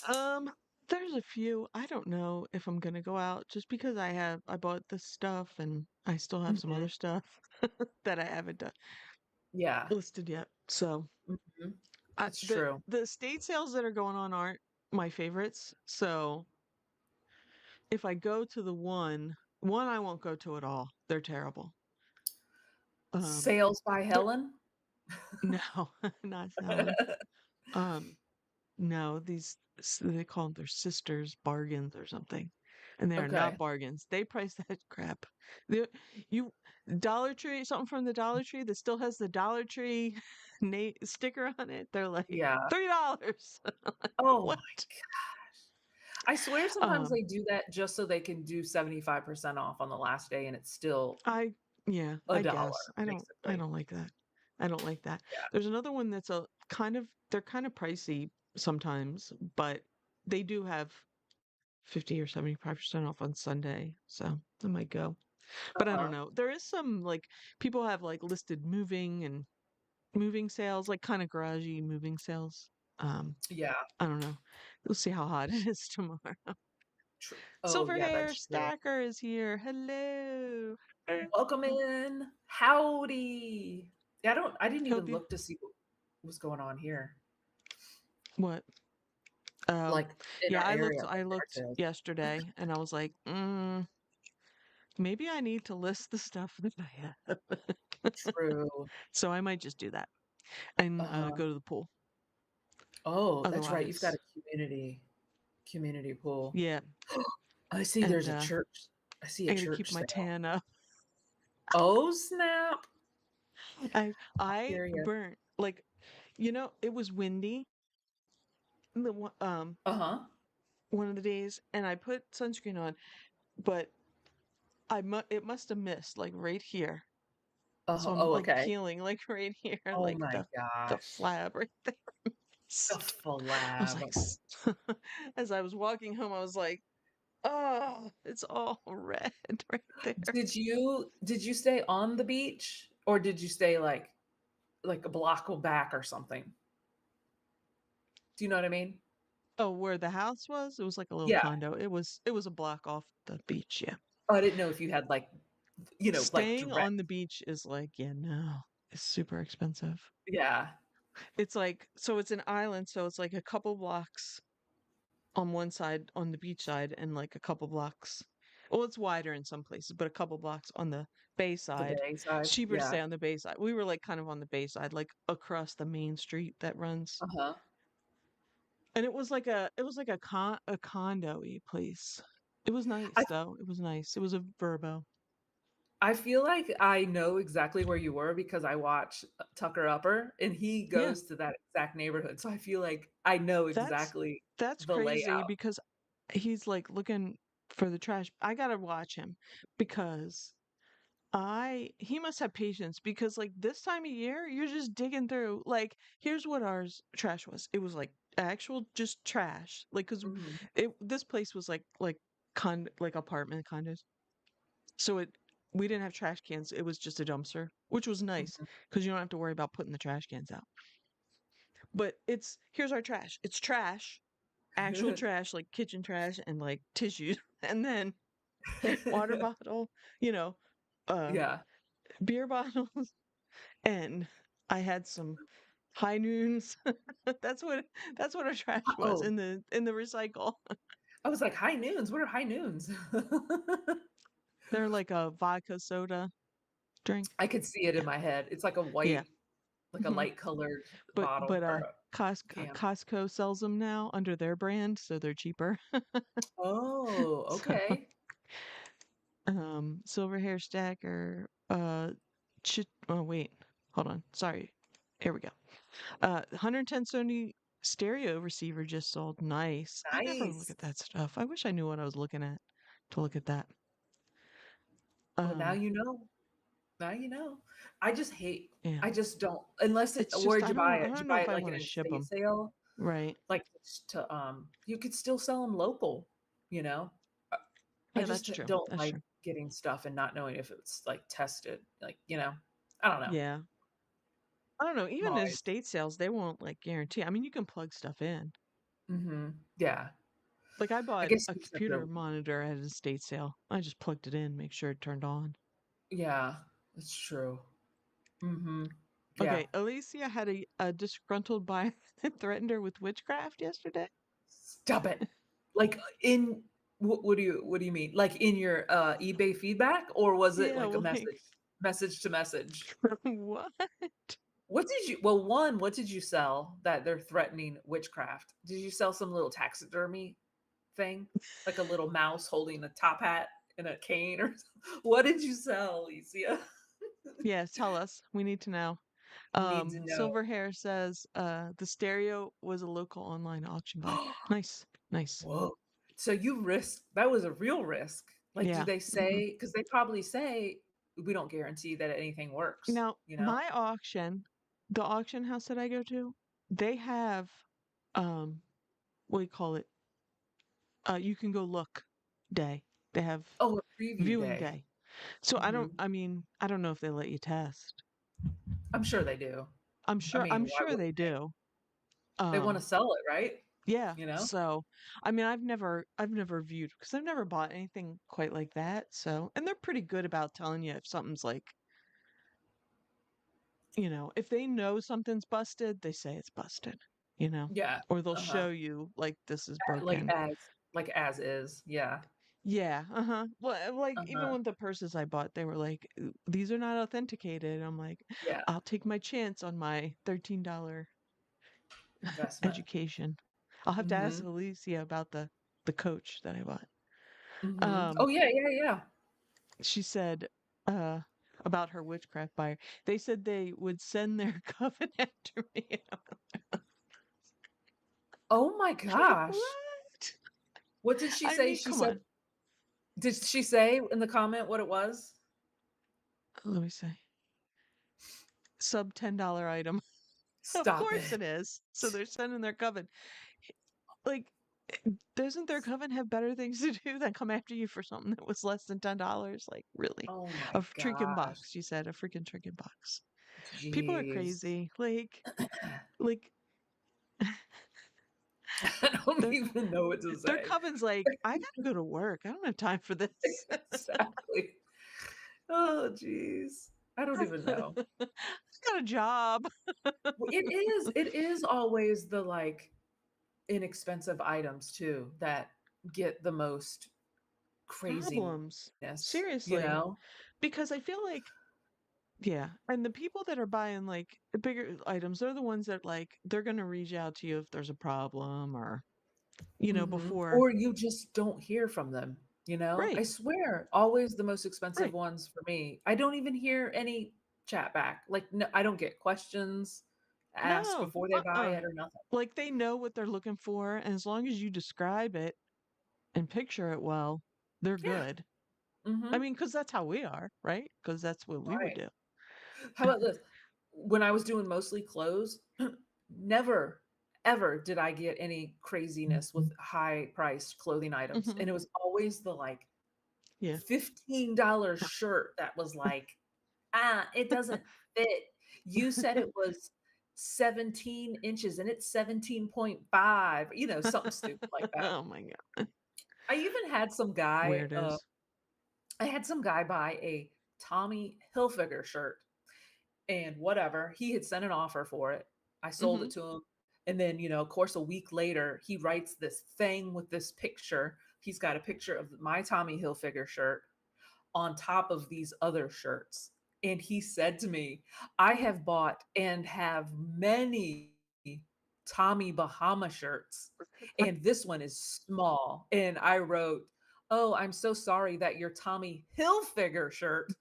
Um, there's a few. I don't know if I'm gonna go out just because I bought this stuff and I still have some Mhm. other stuff that I haven't Yeah. listed yet. So Mhm. I, It's the true. the estate sales that are going on aren't my favorites. So if I go to the one I won't go to at all. They're terrible. Um, Sales by there, Helen? no, not Helen. Um, no, they call them their sisters bargains or something, and they are not Okay. bargains. They price that crap. The you Dollar Tree, something from the Dollar Tree that still has the Dollar Tree sticker on it. They're like Yeah. $3. Oh What? my gosh. I swear sometimes Um, they do that just so they can do 75% off on the last day and it's still I yeah, a I dollar, guess. I basically. don't like that. I don't like that. Yeah. There's another one that's a kind of they're kind of pricey sometimes, but they do have 50 or 75% off on Sunday. So I might go. But I don't Uh-huh. know. There is some like people have like listed moving and moving sales, like kind of garagey moving sales. Um, Yeah. I don't know. We'll see how hot it is tomorrow. True. Oh, Silver yeah, hair that's true. stacker is here. Hello. Welcome in. Howdy. Yeah, I didn't Hope even you look to see what was going on here. what? Oh, Like in yeah, our area, I like yard looked sales. yesterday and I was like, maybe I need to list the stuff that I have. True. So I might just do that and Uh-huh. go to the pool. Oh, that's right. You've got Otherwise, a community pool. yeah. I see And there's a church. I see a I gotta keep church my sale. tan up. Oh, snap. I I hear you. burnt like, it was windy Uh-huh. one of the days, and I put sunscreen on, but it must have missed like right here. Uh-huh. So I'm Oh, like okay. peeling like right here, Oh like my the gosh. flab right there. The I was flab. like, as I was walking home, I was like, oh, it's all red right there. Did you stay on the beach or did you stay like a block back or something? Do you know what I mean? Oh, where the house was, it was like a little Yeah. condo. It was a block off the beach, yeah. Oh, I didn't know if you had like Staying direct. on the beach is like, yeah, no, it's super expensive. Yeah. It's like, so it's an island, so it's like a couple blocks on one side, on the beach side, and like a couple blocks. Well, it's wider in some places, but a couple blocks on the bay The side. bay side. It's cheaper to Yeah. stay on the bay side. We were like kind of on the bay side, like across the main street that runs. Uh-huh. And it was like a condo-y place. It was I nice though. It was nice. It was a Verbo. I feel like I know exactly where you were because I watch Tucker Upper and he Yeah. goes to that exact neighborhood. So I feel like I know That's exactly that's the crazy layout. because he's like looking for the trash. I gotta watch him because I he must have patience because like this time of year you're just digging through. Like here's what ours trash was. It was like actual just trash. Like because Mhm, it this place was like apartment condos. So we didn't have trash cans. It was just a dumpster, which was nice mhm. because you don't have to worry about putting the trash cans out. But here's our trash. It's trash, actual trash, like kitchen trash and like tissues, and then water bottle, you know, uh, Yeah. beer bottles, and I had some high noons. that's what that's what our trash was Oh, in the recycle. I was like, high noons. What are high noons? They're like a vodka soda drink. I could see it in Yeah, my head. It's like a yeah. white, like a hmm light colored But bottle but or a can. Costco sells them now under their brand, so they're cheaper. Oh, So okay. silver hair stacker, oh wait, hold on. Sorry. Here we go. 110 Sony stereo receiver just sold. Nice. I never look Nice. at that stuff. I wish I knew what I was looking at to look at that. Well, now Um, you know. Now you know. I just hate. Yeah. I just don't unless it. It's just Where'd you buy I it? Did you don't know buy if it I like in want to an ship estate them. sale? Right. Like you could still sell them local. You know. I I Yeah, that's just true. don't That's like true. getting stuff and not knowing if it's like tested. Like I don't know. Yeah. I don't know. I'm Even in always. estate sales, they won't like guarantee. I mean, you can plug stuff in. Yeah. Like I I bought guess a you just have computer to. monitor at an estate sale. I just plugged it in, make sure it turned on. Yeah, it's true. Mm-hmm. Yeah. Okay, Alicia had a disgruntled buyer that threatened her with witchcraft yesterday. Stop it. Like in what do you mean? Like in your eBay feedback, or was it Yeah, like a like message to message? what? What did you sell that they're threatening witchcraft? Did you sell some little taxidermy thing? Like a little mouse holding a top hat and a cane or something? What did you sell, Alicia? Yes, tell us. We need to know. Need to know. Silver Hair says the stereo was a local online auction buy. Nice. Nice. Whoa. So you risked that was a real risk. Like, do Yeah. they Hmm. say, because they probably say, we don't guarantee that anything works, Now, you know? my auction, the auction house that I go to, they have um what do you call it? You can go look day. They have Oh, a preview viewing day. day. So Mhm. I don't know if they let you test. I'm sure they do. I I'm mean, why sure wouldn't they do. they wanna Um, sell it, right? yeah. You know? So, I mean, I've never viewed because I've never bought anything quite like that. So, and they're pretty good about telling you if something's like, if they know something's busted, they say it's busted, Yeah. or they'll Uh-huh. show you like this is Like broken. as is. Yeah. Yeah, uh-huh. Well, like even Uh-huh. with the purses I bought, they were like, These are not authenticated." I'm like, Yeah. "I'll take my chance on my $13 Investment. education." I'll have to ask Mhm. Alicia about the coach that I bought. Mhm. Um, Oh, yeah, yeah, yeah. she said uh about her witchcraft buyer. They said they would send their coven after me. And Oh my I'm like, gosh. "What?" What did she I say? mean, She come said on. did she say in the comment what it was? Let me say. Sub $10 item. Of Stop course it. it is. So they're sending their coven. Like, doesn't their coven have better things to do than come after you for something that was less than $10? Like, really? Oh my A trinket gosh. box, you said, a freaking trinket box. People are Jeez. crazy. Like I don't their even know what to their say. coven's like, I gotta go to work. I don't have time for this. Exactly. Oh, jeez. I don't even know. I got a job. Well, it is always the like inexpensive items too that get the most Problems. craziness. Seriously. Because I feel like, yeah, and the people that are buying like bigger items, they're the ones that like they're gonna reach out to you if there's a problem or before. Or you just don't hear from them. I Right. swear, always the most expensive Right. ones for me. I don't even hear any chat back. Like, no, I don't get questions asked No. before they buy Uh-uh. it or nothing. Like they know what they're looking for, and as long as you describe it and picture it well, they're Yeah. good. I Mhm. mean, because that's how we are, right? Because that's what we would Right. do. How about this? When I was doing mostly clothes, never, ever did I get any craziness with high priced clothing items. Hmm. And it was always the like Yeah. $15 shirt that was like, it doesn't fit. You said it was 17 inches and it's 17.5, something stupid like that. Oh my God. I even had some guy, Weirdos. I had some guy buy a Tommy Hilfiger shirt and whatever. He had sent an offer for it. I sold Hmm. it to him. And then, of course, a week later, he writes this thing with this picture. He's got a picture of my Tommy Hilfiger shirt on top of these other shirts. And he said to me, I have bought and have many Tommy Bahama shirts, and this one is small. And I wrote, oh, I'm so sorry that your Tommy Hilfiger shirt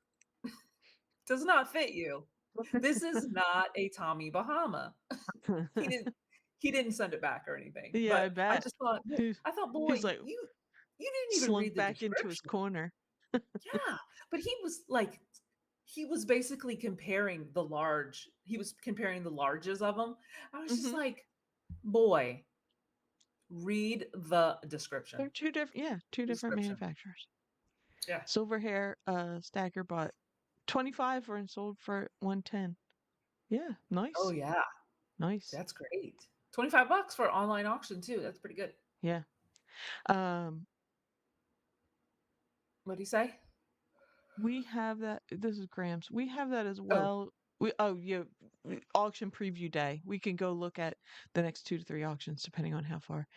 does not fit you. This is not a Tommy Bahama. He didn't he didn't send it back or anything. Yeah, I But I bet. just thought, He's, I thought, boy, he's like you didn't even slunk read the back into his description. corner. Yeah, but he was like he was basically comparing the large. He was comparing the larges of them. I was just Mhm. like, boy, read the description. They're 2 different, yeah, 2 different Description. manufacturers. Yeah. Silver hair, Stacker bought 25 for and sold for 110. Yeah, Oh nice. yeah, Nice. that's great. $25 for online auction too. That's pretty good. Yeah. Um, What do you say? we have that. This is Grams. We have that as Oh, well. Yeah, auction preview day. We can go look at the next 2 to 3 auctions depending on how far.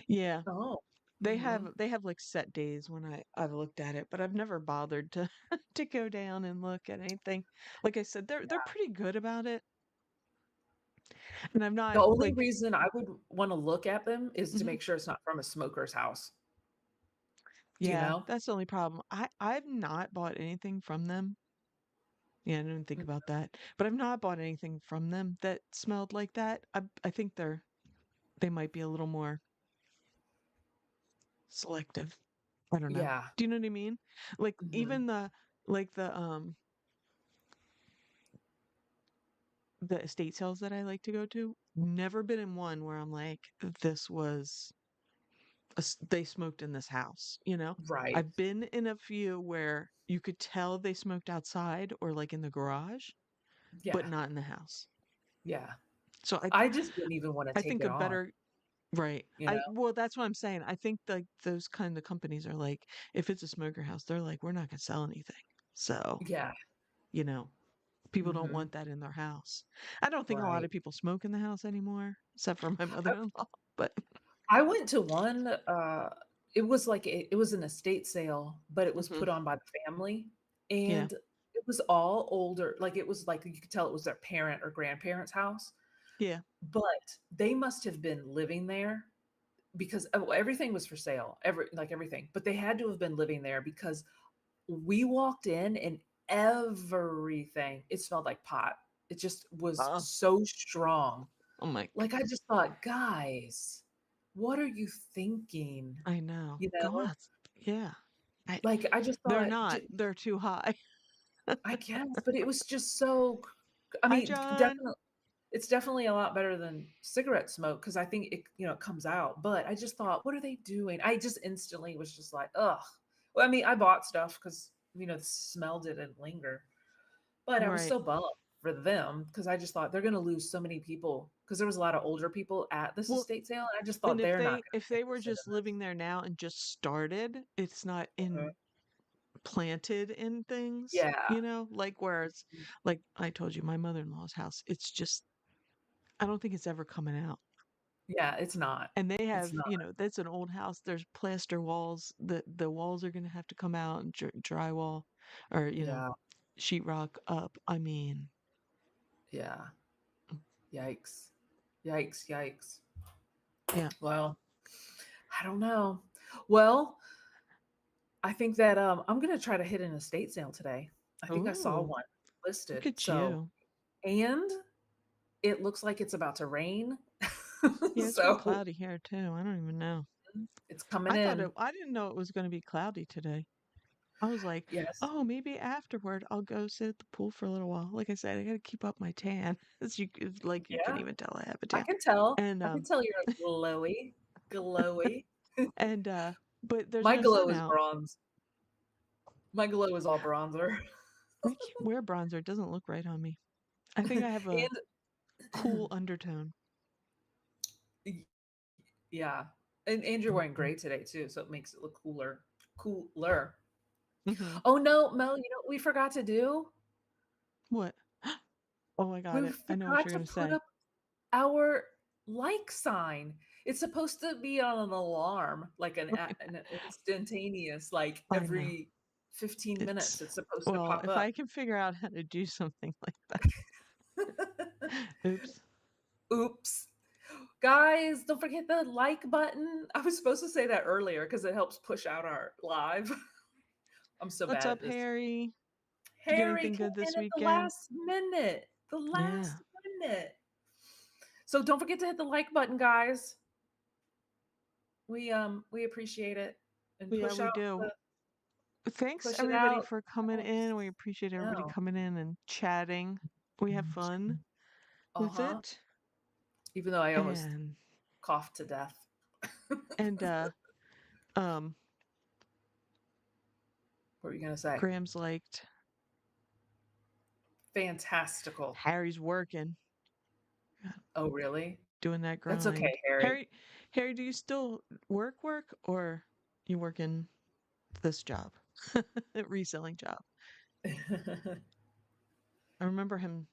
Yeah. oh. They Hmm. have like set days when I've looked at it, but I've never bothered to to go down and look at anything. Like I said, they're pretty good about it. And I'm The not only like, reason I would want to look at them is to mhm, make sure it's not from a smoker's house. You yeah, know? that's the only problem. I've not bought anything from them. Yeah, I didn't think Mm. about that. But I've not bought anything from them that smelled like that. I think they might be a little more selective. I don't know. Yeah. Do you know what I mean? Like Hmm. even like the estate sales that I like to go to, never been in one where I'm like, this was they smoked in this house, you know? Right. I've been in a few where you could tell they smoked outside or like in the garage, Yeah. but not in the house. Yeah. So I just wouldn't even want to I take think it a on, better, right. you know? Well, that's what I'm saying. I think like those kind of companies are like, if it's a smoker house, they're like, we're not gonna sell anything. So, Yeah. you know, people don't Hmm. want that in their house. I don't think a lot Right. of people smoke in the house anymore, except for my mother-in-law. But I went to one, it was like it was an estate sale, but it was mhm, put on by the family, yeah. and it was all older, like, it was like you could tell it was their parent or grandparents' house, Yeah. but they must have been living there because everything was for sale, everything, but they had to have been living there because we walked in and everything, it smelled like pot. It just was Oh, so strong. oh my Like, I just thought, "Guys, what are you thinking?" I know. You Go know? on. Yeah. I Like, I just they're thought, not. They're too high. I guess, but it was just so I Hi, mean, John. definitely it's definitely a lot better than cigarette smoke because I think it comes out, but I just thought, "What are they doing?" I just instantly was just like, "Ugh." Well, I mean, I bought stuff because the smell didn't linger, but I was Right. so bummed for them because I just thought they're gonna lose so many people because there was a lot of older people at this Well, estate sale, and I just and thought they're not if gonna be they were interested just in this. living there now and just started, it's not Mhm. in planted in things, Yeah. you know? Like whereas like I told you, my mother-in-law's house, it's just I don't think it's ever coming out. Yeah, it's not. And they It's have, not. that's an old house. There's plaster walls. The walls are gonna have to come out and drywall or, Yeah. sheetrock up. I mean, Yeah. Yikes. Yikes, yikes. yeah. Well, I don't know. Well, I think that I'm gonna try to hit an estate sale today. I think I saw Ooh, one look listed. at So, you. and it looks like it's about to rain. Yeah, it's been So cloudy here too. I don't even know. it's coming in. I didn't know it was going to be cloudy today. I was like, Yes. oh, maybe afterward I'll go sit at the pool for a little while. Like I said, I got to keep up my tan. As like you can Yeah. even tell I have a I tan. can tell. And I can tell you're glowy. Glowy. and but there's My no glow sun is out. bronze. My glow is all bronzer. I can't wear bronzer. It doesn't look right on me. I think I have a cool And undertone. yeah. And you're wearing gray today too, so it makes it look cooler. Cooler. Hmm. Oh no, Mel, you know what we forgot to do? What? Oh, I got We it. I know what forgot you're to going to put say. up our like sign. It's supposed to be on an alarm, like an instantaneous, like I know. every 15 minutes It's it's supposed to well, pop if up. I can figure out how to do something like that. Oops. Oops. Guys, don't forget the like button. I was supposed to say that earlier because it helps push out our live. I'm so What's bad at up, this. Harry? Did you get Harry anything came good this in at the weekend? last minute. The Yeah. last minute. So don't forget to hit the like button, guys. We appreciate it and Yeah, push we out the do. Thanks push it everybody out. for coming Oh, just in. We appreciate everybody no. coming in and chatting. We have fun with Uh-huh. it. Even though I almost And coughed to death. and um What were you gonna say? Graham's liked Fantastical. Harry's working, Oh, really? doing that That's grind. okay, Harry. Harry, do you still work or you working this job? Reselling job. I remember him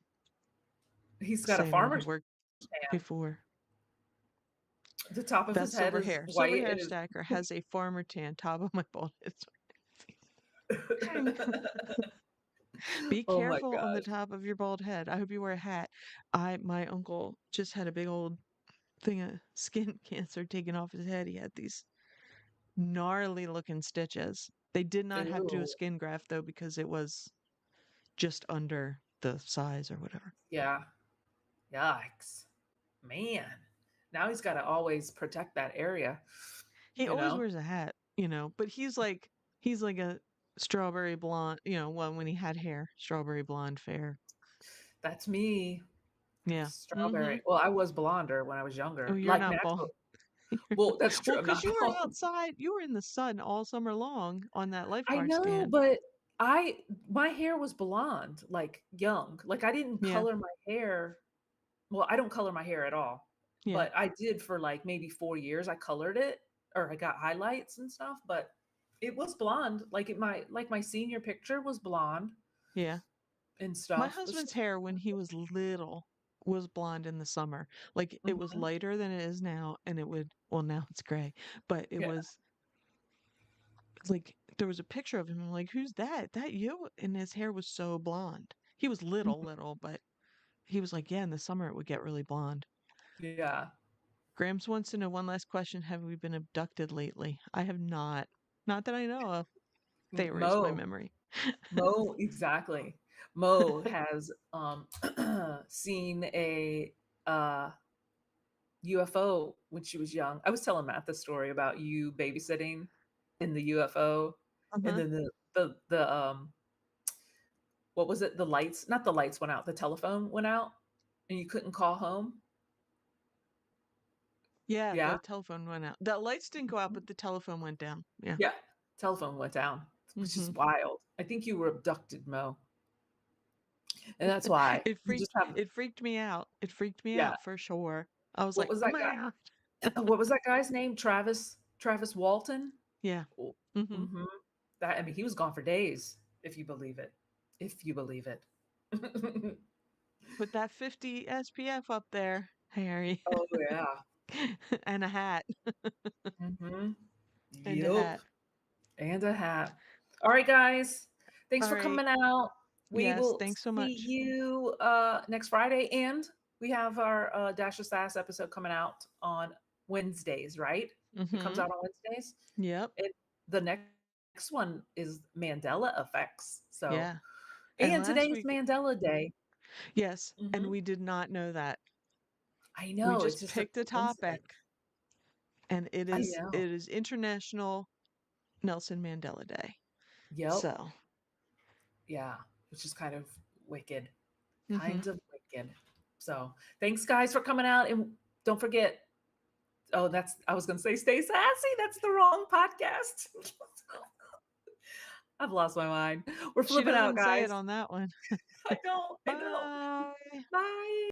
He's got a saying where he farmer's worked stand. before. The top of That his head is silver white hair and his stacker has a farmer tan top of my bald head. Dang. Be Oh my careful on the gosh. top of your bald head. I hope you wear a hat. My uncle just had a big old thing of skin cancer taken off his head. He had these gnarly looking stitches. They did not have to do a Ew. skin graft though because it was just under the size or whatever. Yeah. Yikes. Man. Now he's got to always protect that area, He you always know? wears a hat, but he's like a strawberry blonde, well, when he had hair, strawberry blonde fair. That's me. Yeah. Strawberry. Well, I was blonder when I was Oh, younger. you're Like not natural. bald. Well, that's Well, true. I'm because not you were bald. outside, you were in the sun all summer long on that I lifeguard know, stand. but I my hair was blonde, like young. Like I didn't Yeah, color my hair. Well, I don't color my hair at all, yeah, but I did for like maybe 4 years. I colored it or I got highlights and stuff, but it was blonde. Like my senior picture was blonde yeah. and My stuff. It's husband's just hair when he was little was blonde in the summer. Like it was mhm, lighter than it is now, and well, now it's gray, but it yeah. was like there was a picture of him. I'm like, who's that? That you? And his hair was so blonde. He was Mhm, little, but he was like, yeah, in the summer it would get really blonde. yeah. Grams wants to know one last question. Have we been abducted lately? I have not. Not that I know of. They erased my Mo. memory. Mo, exactly. Mo has seen a UFO when she was young. I was telling Matt the story about you babysitting in the UFO, and Uh-huh. then the what was it? The lights, not the lights went out, the telephone went out, and you couldn't call home. Yeah, Yeah, the telephone went out. The lights didn't go out, but the telephone went down. Yeah. yeah. Telephone went down, which is Hmm. wild. I think you were abducted, Mo, and that's why you just have It freaked me out. It freaked me yeah. out for sure. I was What like, was oh that my guy? God. What was that guy's name? Travis Walton? Yeah. Oh, Hmm. mhm. That I mean, he was gone for days, if you believe it. If you believe it. Put that 50 SPF up there, Harry. Oh, yeah. And a hat. Mhm. And a Yep. hat. And a hat. All right, guys. Thanks All for right. coming out. We Yes. will Thanks so see much. you next Friday. And we have our Dash of Sass episode coming out on Wednesdays, right? It comes Hmm. out on Wednesdays. Yep. And the next one is Mandela effects. So, Yeah. And and today last is week, Mandela Day. yes. And Mhm. we did not know that. I We know, it's just just a picked a topic, coincidence. and it I is know. it is International Nelson Mandela Day. Yep. So, Yeah, which is kind of wicked. hmm Kind of wicked. So, thanks guys for coming out and don't forget oh, that's I was going to say stay sassy. That's the wrong podcast. I've lost my mind. We're she flipping out, doesn't say guys. it on that one. I know. I know. Bye. Bye.